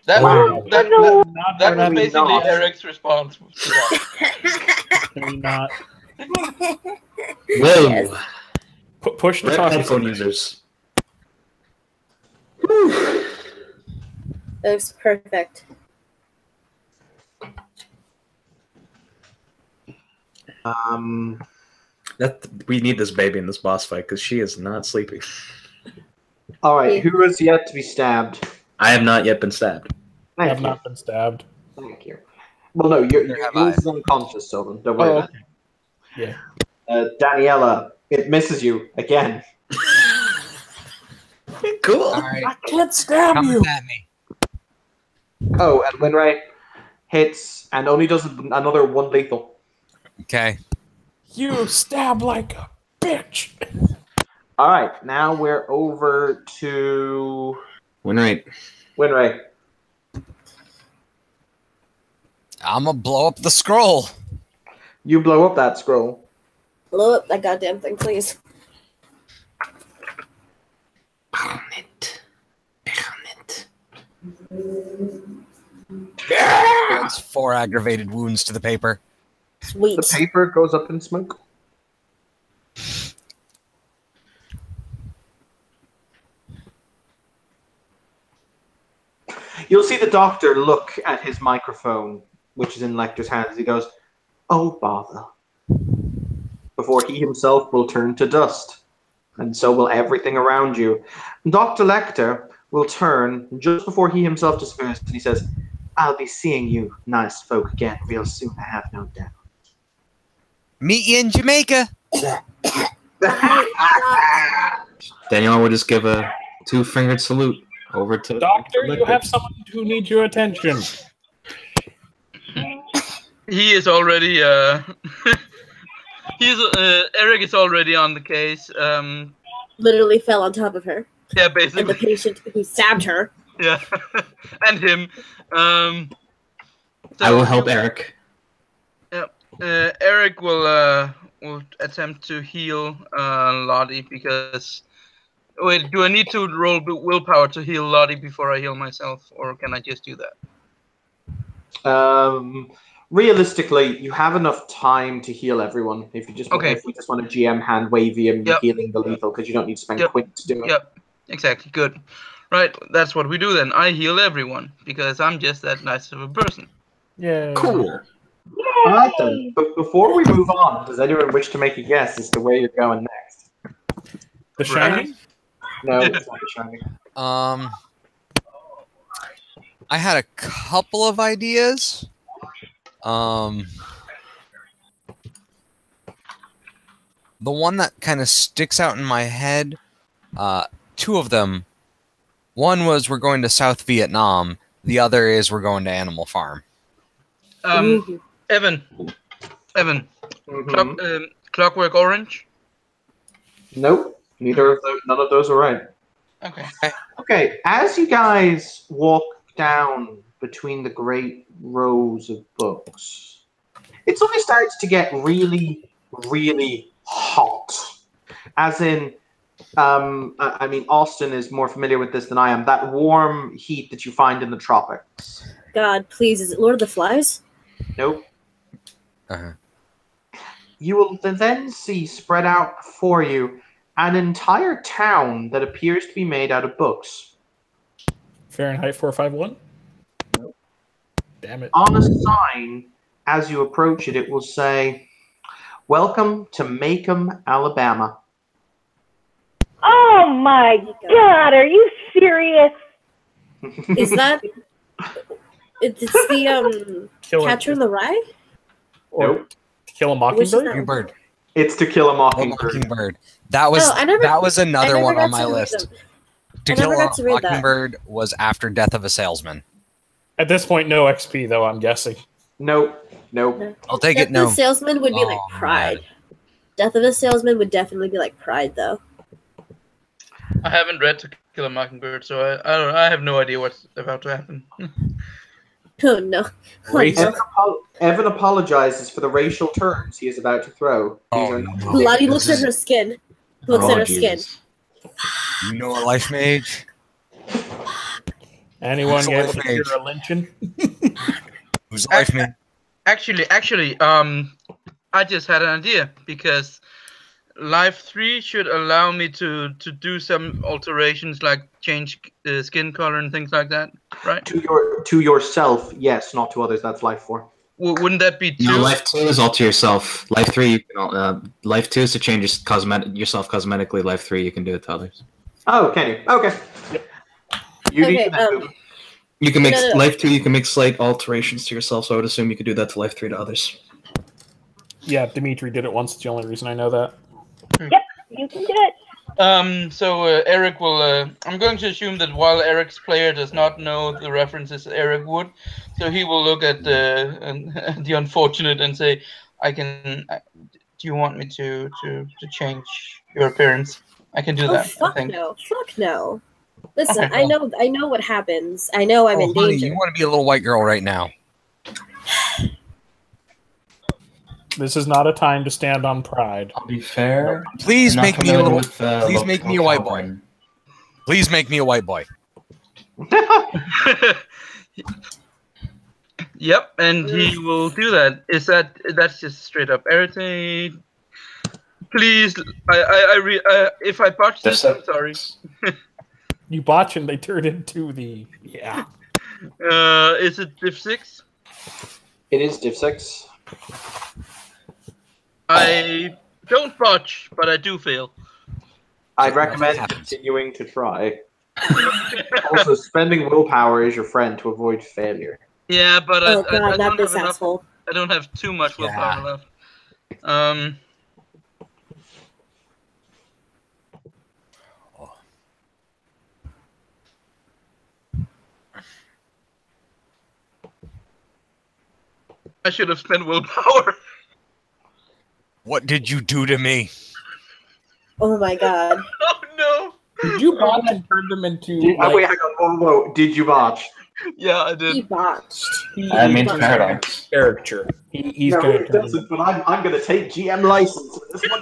Speaker 4: That
Speaker 1: Wow.
Speaker 4: that was basically
Speaker 1: not.
Speaker 4: Eric's response to that.
Speaker 3: Can we not
Speaker 2: Whoa!
Speaker 5: Yes.
Speaker 3: push the
Speaker 2: Red
Speaker 3: toss?
Speaker 2: headphone users.
Speaker 5: That was perfect.
Speaker 2: That we need this baby in this boss fight because she is not sleeping.
Speaker 1: Alright, who has yet to be stabbed?
Speaker 2: I have not yet been stabbed.
Speaker 3: I
Speaker 1: Thank
Speaker 3: have
Speaker 1: you.
Speaker 3: not been stabbed.
Speaker 1: Thank you. Well, no,
Speaker 6: Neither have
Speaker 1: yours is unconscious, Sylvan. Don't worry
Speaker 3: Oh,
Speaker 1: about
Speaker 3: okay. Yeah.
Speaker 1: it. Daniela, it misses you again.
Speaker 2: Cool.
Speaker 6: All right,
Speaker 3: Can't stab
Speaker 6: come at me.
Speaker 1: Oh, and Winray hits and only does another 1 lethal.
Speaker 6: Okay.
Speaker 3: You stab like a bitch.
Speaker 1: Alright, now we're over to
Speaker 2: Winray.
Speaker 1: Winray.
Speaker 6: I'm gonna blow up the scroll.
Speaker 1: You blow up that scroll.
Speaker 5: Blow up that goddamn thing, please.
Speaker 2: Burn it. Burn it.
Speaker 6: That's 4 aggravated wounds to the paper.
Speaker 5: Sweet.
Speaker 1: The paper goes up in smoke. You'll see the doctor look at his microphone, which is in Lecter's hands. He goes, "Oh, bother." Before he himself will turn to dust. And so will everything around you. Dr. Lecter will turn just before he himself disappears, and he says, "I'll be seeing you nice folk again real soon, I have no doubt."
Speaker 6: Meet you in Jamaica.
Speaker 2: Danielle will just give a 2-fingered salute over to
Speaker 3: Doctor,
Speaker 2: to
Speaker 3: you have someone who needs your attention.
Speaker 4: He is already Eric is already on the case.
Speaker 5: Literally fell on top of her.
Speaker 4: Yeah,
Speaker 5: And the
Speaker 4: basically.
Speaker 5: patient who stabbed her.
Speaker 4: Yeah. And him.
Speaker 2: I will help Eric.
Speaker 4: Eric will attempt to heal Lottie because. Wait, do I need to roll willpower to heal Lottie before I heal myself, or can I just do that?
Speaker 1: Realistically, you have enough time to heal everyone. If you just if we just want to GM hand wavy and healing the lethal, because you don't need to spend quint to do it.
Speaker 4: Yep, exactly. Good. Right, that's what we do then. I heal everyone because I'm just that nice of a person.
Speaker 3: Yeah.
Speaker 2: Cool.
Speaker 1: All right then. But before we move on, does anyone wish to make a guess as to where you're going next?
Speaker 3: The Shining?
Speaker 1: No, it's not the Shining.
Speaker 6: I had a couple of ideas. The one that kind of sticks out in my head, 2 of them. One was we're going to South Vietnam. The other is we're going to Animal Farm.
Speaker 4: Evan.
Speaker 1: Mm-hmm.
Speaker 4: Clockwork Orange.
Speaker 1: Nope. Neither of those. None of those are right.
Speaker 4: Okay.
Speaker 1: Okay. As you guys walk down between the great rows of books, it suddenly starts to get really, really hot. As in, I mean, Austin is more familiar with this than I am. That warm heat that you find in the tropics.
Speaker 5: God, please, is it Lord of the Flies?
Speaker 1: Nope.
Speaker 6: Uh-huh.
Speaker 1: you will then see spread out before you an entire town that appears to be made out of books.
Speaker 3: Fahrenheit 451? Damn it.
Speaker 1: On a sign, as you approach it, it will say, "Welcome to Macomb, Alabama."
Speaker 7: Oh my God, are you serious?
Speaker 5: Is that? It's the Catcher in the Rye.
Speaker 3: Or
Speaker 1: Nope.
Speaker 3: To Kill a
Speaker 5: Which is
Speaker 3: Mockingbird?
Speaker 5: that?
Speaker 6: Mockingbird.
Speaker 1: It's To Kill a
Speaker 6: Oh,
Speaker 1: Mockingbird.
Speaker 6: Mockingbird. That was
Speaker 5: Oh, I never-
Speaker 6: that was
Speaker 5: I
Speaker 6: another
Speaker 5: never
Speaker 6: one
Speaker 5: got
Speaker 6: on my
Speaker 5: to read
Speaker 6: list.
Speaker 5: them.
Speaker 6: To
Speaker 5: I
Speaker 6: Kill
Speaker 5: never
Speaker 6: a
Speaker 5: got to read that.
Speaker 6: Mockingbird was after Death of a Salesman.
Speaker 3: At this point, no XP, though, I'm guessing.
Speaker 1: Nope.
Speaker 6: I'll take
Speaker 5: Death
Speaker 6: it. No.
Speaker 5: of a Salesman would be like
Speaker 6: Oh,
Speaker 5: Pride. Death of a Salesman would definitely be like Pride, though.
Speaker 4: I haven't read To Kill a Mockingbird, so I don't. I have no idea what's about to happen.
Speaker 5: Oh no. Oh,
Speaker 3: Racist.
Speaker 5: no.
Speaker 1: Evan apologizes for the racial terms he is about to throw. These
Speaker 6: Oh,
Speaker 1: are not-
Speaker 6: no.
Speaker 5: Lottie looks at her skin. Looks
Speaker 2: Oh,
Speaker 5: at her skin.
Speaker 2: Jesus.
Speaker 6: You know a life mage?
Speaker 3: Anyone
Speaker 6: It's a
Speaker 3: able
Speaker 6: life
Speaker 3: to hear
Speaker 6: mage.
Speaker 3: a lynching?
Speaker 6: Who's a life mage?
Speaker 4: Actually, I just had an idea because Life 3 should allow me to do some alterations like change skin color and things like that, right?
Speaker 1: To yourself, yes, not to others. That's Life 4.
Speaker 4: Wouldn't that be
Speaker 2: No,
Speaker 4: two?
Speaker 2: Life 2 is all to yourself. Life 3, you can, Life 2 is to change yourself cosmetically. Life 3, you can do it to others.
Speaker 1: Oh, can you? Okay. You
Speaker 5: Okay,
Speaker 1: need to
Speaker 2: You can make
Speaker 5: No.
Speaker 2: Life 2. You can make slight alterations to yourself. So I would assume you could do that to Life 3 to others.
Speaker 3: Yeah, Dimitri did it once. It's the only reason I know that.
Speaker 7: You can do it.
Speaker 4: So Eric will. I'm going to assume that while Eric's player does not know the references Eric would, so he will look at the unfortunate and say, "I can. Do you want me to change your appearance? I can do
Speaker 5: Oh
Speaker 4: that." I
Speaker 5: fuck
Speaker 4: think.
Speaker 5: no! Fuck no! Listen,
Speaker 4: Okay,
Speaker 5: I know what happens. I know I'm
Speaker 6: Oh,
Speaker 5: in
Speaker 6: honey,
Speaker 5: danger.
Speaker 6: you want to be a little white girl right now?
Speaker 3: This is not a time to stand on pride.
Speaker 2: I'll be fair.
Speaker 6: Please
Speaker 2: I'm not
Speaker 6: make me a
Speaker 2: familiar
Speaker 6: little.
Speaker 2: with,
Speaker 6: please make me a white boy.
Speaker 2: Calvin.
Speaker 6: Please make me a white boy.
Speaker 4: Yep, and he will do that. That's just straight up everything. Please, if I botch this, I'm sorry.
Speaker 3: You botch and they turn into the
Speaker 4: Is it Div 6?
Speaker 1: It is Div 6.
Speaker 4: I don't botch, but I do fail.
Speaker 1: I'd
Speaker 6: Nothing
Speaker 1: recommend
Speaker 6: happens.
Speaker 1: continuing to try. Also, spending willpower is your friend to avoid failure.
Speaker 4: Yeah, but
Speaker 5: Oh
Speaker 4: I
Speaker 5: god, not
Speaker 4: don't
Speaker 5: this
Speaker 4: have enough.
Speaker 5: asshole.
Speaker 4: I don't have too much willpower
Speaker 6: Yeah.
Speaker 4: left. I should have spent willpower.
Speaker 6: What did you do to me?
Speaker 5: Oh my god.
Speaker 4: Oh no!
Speaker 3: Did you botch and turn them into
Speaker 1: Wait, hang on. Whoa. Did you botch?
Speaker 4: Yeah, I
Speaker 5: He
Speaker 4: did.
Speaker 5: botched.
Speaker 2: I mean,
Speaker 5: But-
Speaker 2: paradox.
Speaker 3: character? He's
Speaker 1: No,
Speaker 3: going
Speaker 1: it
Speaker 3: to turn
Speaker 1: doesn't, but I'm going to take GM license for this one.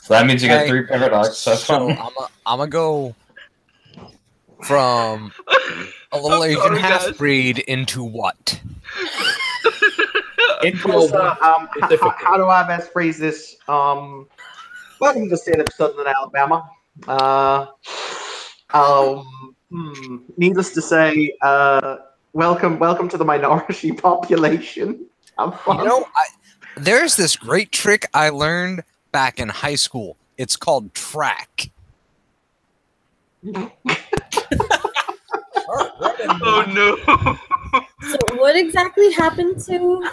Speaker 2: So that means you get
Speaker 6: Hey,
Speaker 2: 3 paradox. That's
Speaker 6: So
Speaker 2: fun.
Speaker 6: I'm gonna go from a little
Speaker 4: I'm
Speaker 1: Oh,
Speaker 6: Asian
Speaker 4: sorry, guys.
Speaker 6: half-breed into what?
Speaker 1: How do I best phrase this? Welcome to the state of Southern Alabama. Needless to say, welcome to the minority population. Have fun.
Speaker 6: You know, there's this great trick I learned back in high school. It's called track.
Speaker 4: Oh no!
Speaker 5: So what exactly happened to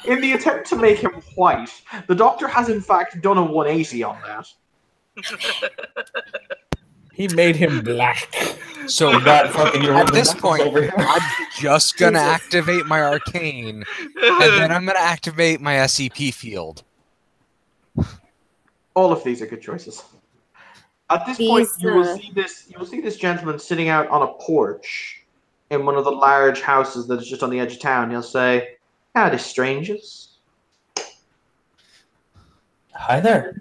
Speaker 1: In the attempt to make him white, the doctor has in fact done a 180 on that.
Speaker 3: He made him black.
Speaker 6: So
Speaker 2: You got fucking your
Speaker 6: at
Speaker 2: Roman
Speaker 6: this
Speaker 2: knuckles
Speaker 6: point,
Speaker 2: over here.
Speaker 6: I'm just gonna activate my arcane, and then I'm gonna activate my SCP field.
Speaker 1: All of these are good choices. At this point,
Speaker 5: These,
Speaker 1: you will see this gentleman sitting out on a porch in one of the large houses that is just on the edge of town. He'll say, "Howdy, strangers."
Speaker 2: Hi there.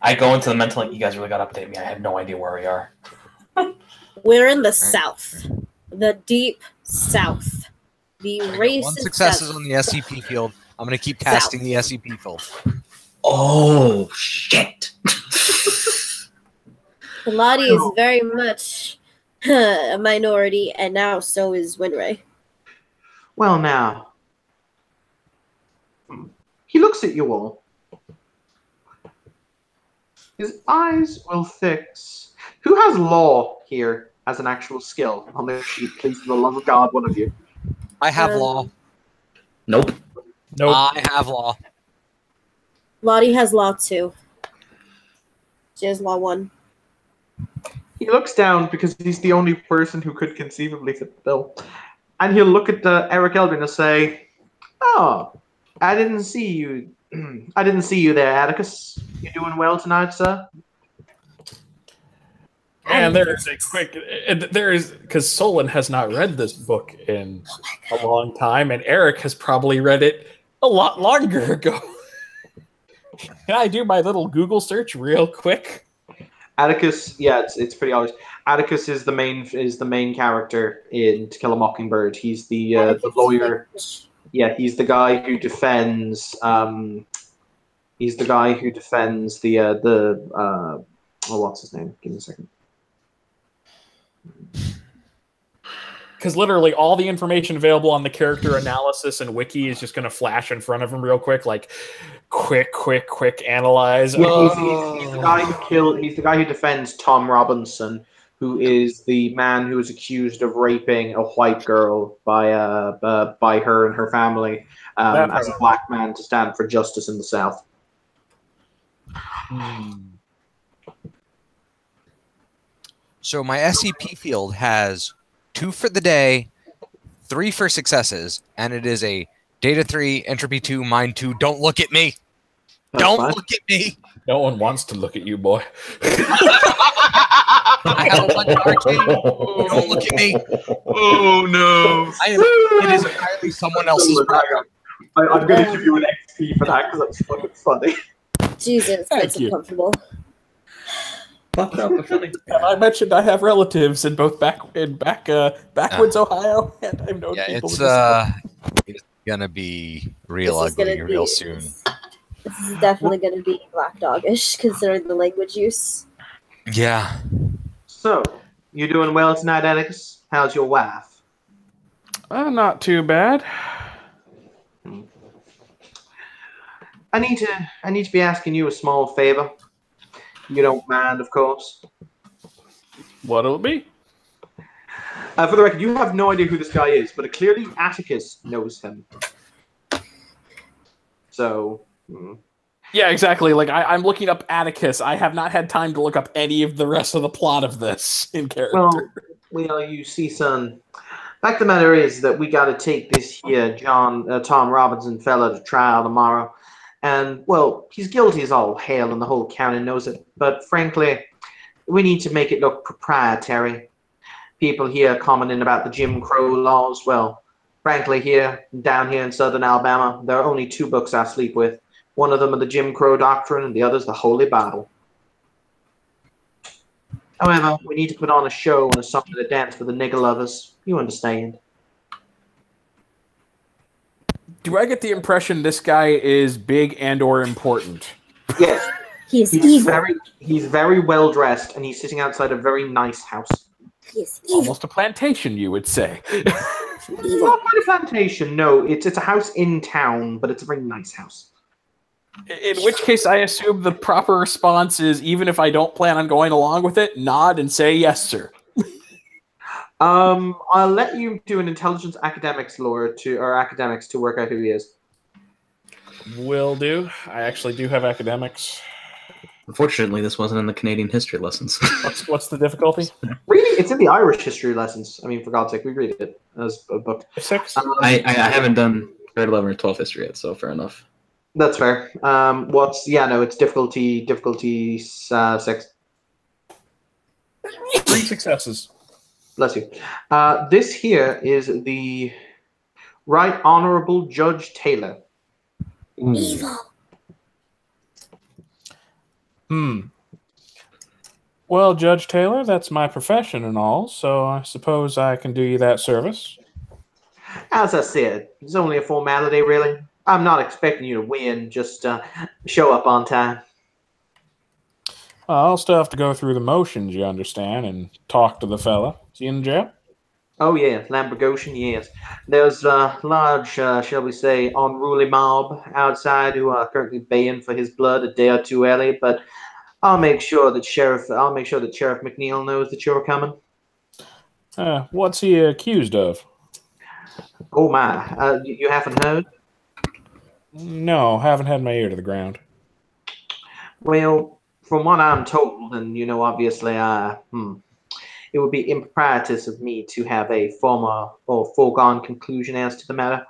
Speaker 2: I go into the mental like, you guys really got to update me. I have no idea where we are.
Speaker 5: We're in the South. The deep South. The
Speaker 6: I got
Speaker 5: racist
Speaker 6: one success is
Speaker 5: South.
Speaker 6: on the SCP field. I'm gonna keep casting the SCP filth.
Speaker 2: Oh shit!
Speaker 5: Lottie is very much a minority, and now so is Winray.
Speaker 1: Well, now, he looks at you all. His eyes will fix. Who has law here as an actual skill on their sheet? Please, for the love of God, one of you.
Speaker 6: I have law.
Speaker 2: Nope.
Speaker 6: I have law.
Speaker 5: Lottie has law 2. She has law 1.
Speaker 1: He looks down because he's the only person who could conceivably fit the bill. And he'll look at Eric Eldrin and say, "Oh, I didn't see you. I didn't see you there, Atticus. You doing well tonight, sir?"
Speaker 3: And because Solon has not read this book in a long time, and Eric has probably read it a lot longer ago. Can I do my little Google search real quick?
Speaker 1: Atticus, yeah, it's pretty obvious. Atticus is the main character in To Kill a Mockingbird. He's the lawyer. Yeah, he's the guy who defends. He's the guy who defends oh, what's his name? Give me a second.
Speaker 3: Because literally all the information available on the character analysis and wiki is just going to flash in front of him real quick, like quick analyze.
Speaker 1: Yeah, he's the guy who he's the guy who defends Tom Robinson, who is the man who is accused of raping a white girl by her and her family as a black man to stand for justice in the South.
Speaker 6: So my SCP field has 2 for the day, 3 for successes, and it is a data 3, entropy 2, mind 2. Don't look at me. Don't look at me.
Speaker 3: No one wants to look at you, boy.
Speaker 6: I have a bunch of arcane. Don't look at me.
Speaker 4: Oh no!
Speaker 6: It is entirely someone else's problem.
Speaker 1: I'm going to give you an XP for that because that's fucking funny.
Speaker 5: Jesus,
Speaker 3: Thank
Speaker 5: it's
Speaker 3: you.
Speaker 5: uncomfortable.
Speaker 3: And I mentioned I have relatives in both backwoods, Ohio, and I've known people.
Speaker 6: It's gonna be real
Speaker 5: This is
Speaker 6: ugly
Speaker 5: gonna
Speaker 6: real
Speaker 5: be-
Speaker 6: soon.
Speaker 5: This is definitely going to be Black Doggish, considering the language use.
Speaker 6: Yeah.
Speaker 1: So, you doing well tonight, Atticus? How's your wife?
Speaker 3: Not too bad.
Speaker 1: I need to be asking you a small favor. You don't mind, of course.
Speaker 3: What'll it be?
Speaker 1: For the record, you have no idea who this guy is, but clearly Atticus knows him. So,
Speaker 3: Yeah, exactly. Like I'm looking up Atticus. I have not had time to look up any of the rest of the plot of this in character.
Speaker 1: well, you see, son. Fact of the matter is that we got to take this here Tom Robinson fella to trial tomorrow. And, well, he's guilty as all hell and the whole county knows it. But, frankly, we need to make it look proprietary. People here commenting about the Jim Crow laws. Well, frankly, down here in southern Alabama, there are only 2 books I sleep with. One of them are the Jim Crow Doctrine, and the other's the Holy Bible. However, we need to put on a show and a song and a dance for the nigger lovers. You understand.
Speaker 3: Do I get the impression this guy is big and or important?
Speaker 1: Yes.
Speaker 5: He's evil.
Speaker 1: He's very well dressed, and he's sitting outside a very nice house.
Speaker 5: He's evil.
Speaker 3: Almost a plantation, you would say.
Speaker 5: Evil.
Speaker 1: Not quite a plantation, no. It's a house in town, but it's a very nice house.
Speaker 3: In which case, I assume the proper response is, even if I don't plan on going along with it, nod and say, yes, sir.
Speaker 1: I'll let you do an intelligence academics academics to work out who he is.
Speaker 3: Will do. I actually do have academics.
Speaker 2: Unfortunately, this wasn't in the Canadian history lessons.
Speaker 3: What's the difficulty?
Speaker 1: Really? It's in the Irish history lessons. I mean, for God's sake, we read it as a book.
Speaker 3: 6?
Speaker 2: I haven't done grade 11 or 12 history yet, so fair enough.
Speaker 1: That's fair. It's difficulty 6.
Speaker 3: 3 successes.
Speaker 1: Bless you. This here is the Right Honorable Judge Taylor.
Speaker 5: Evil.
Speaker 3: Well, Judge Taylor, that's my profession and all, so I suppose I can do you that service.
Speaker 1: As I said, it's only a formality, really. I'm not expecting you to win. Just show up on time.
Speaker 3: I'll still have to go through the motions, you understand, and talk to the fella. Is he in jail?
Speaker 1: Oh, yeah, Lambergosian, yes. There's a large, shall we say, unruly mob outside who are currently baying for his blood a day or two early, but I'll make sure that Sheriff McNeil knows that you're coming.
Speaker 3: What's he accused of?
Speaker 1: Oh, my. You haven't heard?
Speaker 3: No, haven't had my ear to the ground.
Speaker 1: Well, from what I'm told, and, obviously, it would be improprietous of me to have a formal or foregone conclusion as to the matter.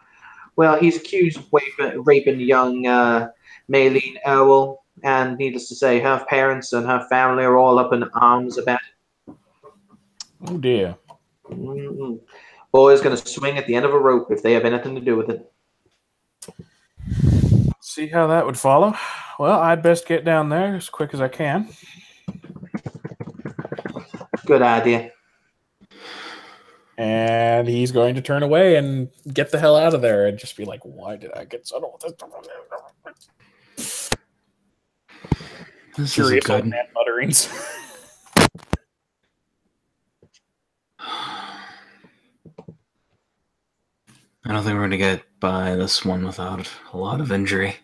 Speaker 1: Well, he's accused of raping young Maylene Earl, and needless to say, her parents and her family are all up in arms about it.
Speaker 3: Oh, dear.
Speaker 1: Mm-mm. Boy's going to swing at the end of a rope if they have anything to do with it.
Speaker 3: See how that would follow. Well, I'd best get down there as quick as I can.
Speaker 1: Good idea.
Speaker 3: And he's going to turn away and get the hell out of there and just be like, why did I get settled with this?
Speaker 2: This is
Speaker 3: Curious
Speaker 2: good.
Speaker 3: old man mutterings.
Speaker 2: I don't think we're going to get by this one without a lot of injury.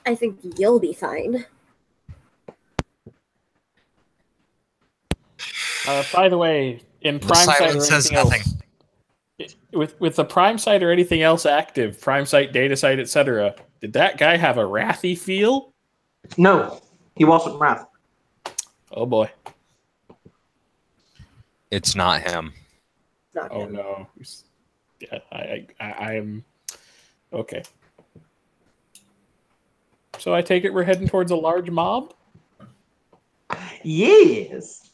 Speaker 5: I think you'll be fine.
Speaker 3: By the way, in
Speaker 6: The
Speaker 3: Prime Site or
Speaker 6: silence says
Speaker 3: anything
Speaker 6: nothing.
Speaker 3: else, with the Prime Site or anything else active, Prime Site, Data Site, etc., did that guy have a wrathy feel?
Speaker 1: No, he wasn't Wrath.
Speaker 3: Oh boy.
Speaker 6: It's not him.
Speaker 5: Not
Speaker 3: Oh
Speaker 5: him.
Speaker 3: no. Yeah, I am okay. So I take it we're heading towards a large mob?
Speaker 1: Yes.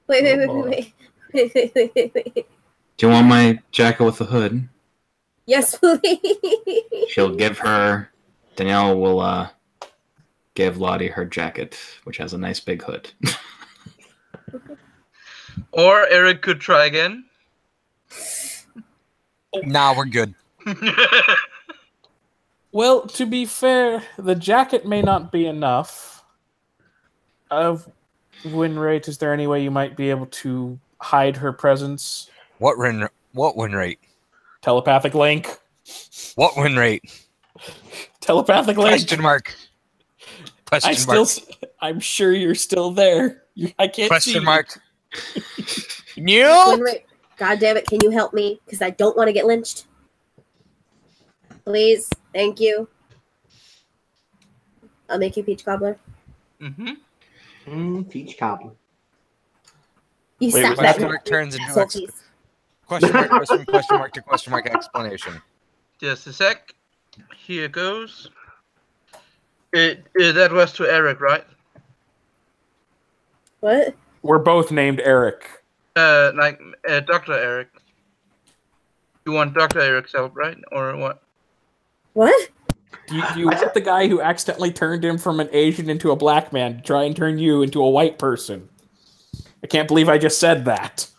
Speaker 5: Wait.
Speaker 2: Do you want my jacket with the hood?
Speaker 5: Yes, please.
Speaker 2: She'll give her... Danielle will give Lottie her jacket, which has a nice big hood.
Speaker 4: Or Eric could try again.
Speaker 6: Nah, we're good.
Speaker 3: Well, to be fair, the jacket may not be enough. Of win rate, is there any way you might be able to hide her presence?
Speaker 6: What win rate?
Speaker 3: Telepathic link.
Speaker 6: What win rate?
Speaker 3: Telepathic link.
Speaker 6: Question mark. Question mark.
Speaker 3: I'm sure you're still there. I can't see
Speaker 6: Question
Speaker 3: you.
Speaker 6: mark.
Speaker 5: Win
Speaker 6: No.
Speaker 5: rate. God damn it, can you help me? Because I don't want to get lynched. Please. Thank you. I'll make you peach cobbler.
Speaker 1: Peach cobbler.
Speaker 5: You
Speaker 3: Wait,
Speaker 5: sat
Speaker 6: Question
Speaker 5: back.
Speaker 6: mark turns into
Speaker 5: Asshole piece.
Speaker 6: question mark to question mark explanation.
Speaker 4: Just a sec. Here goes. That was to Eric, right?
Speaker 5: What?
Speaker 3: We're both named Eric.
Speaker 4: Dr. Eric. You want Dr. Eric's help, right? Or what?
Speaker 5: What?
Speaker 3: Do you want the guy who accidentally turned him from an Asian into a black man to try and turn you into a white person? I can't believe I just said that.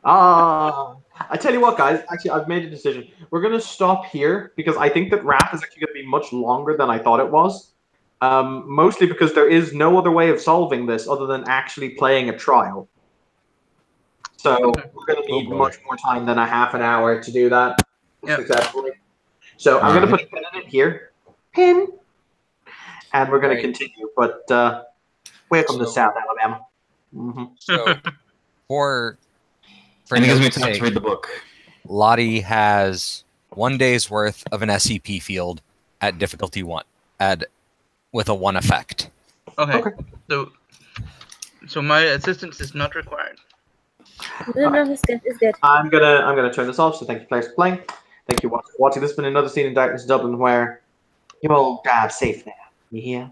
Speaker 1: I tell you what, guys. Actually, I've made a decision. We're going to stop here because I think that Wrath is actually going to be much longer than I thought it was. Mostly because there is no other way of solving this other than actually playing a trial. So we're going to need much more time than a half an hour to do that successfully. So I'm going to put a pin in it here. Pin. And we're going to continue. But welcome to South Alabama.
Speaker 6: So for
Speaker 2: And it gives me
Speaker 6: note's
Speaker 2: time to
Speaker 6: sake,
Speaker 2: read the book.
Speaker 6: Lottie has 1 day's worth of an SCP field at difficulty 1 with a 1 effect.
Speaker 4: Okay. So my assistance is not required.
Speaker 5: No, it's good. It's good.
Speaker 1: I'm gonna turn this off. So thank you, players, for playing. Thank you for watching. This has been another scene in Darkness Dublin where you all drive safe now. You hear?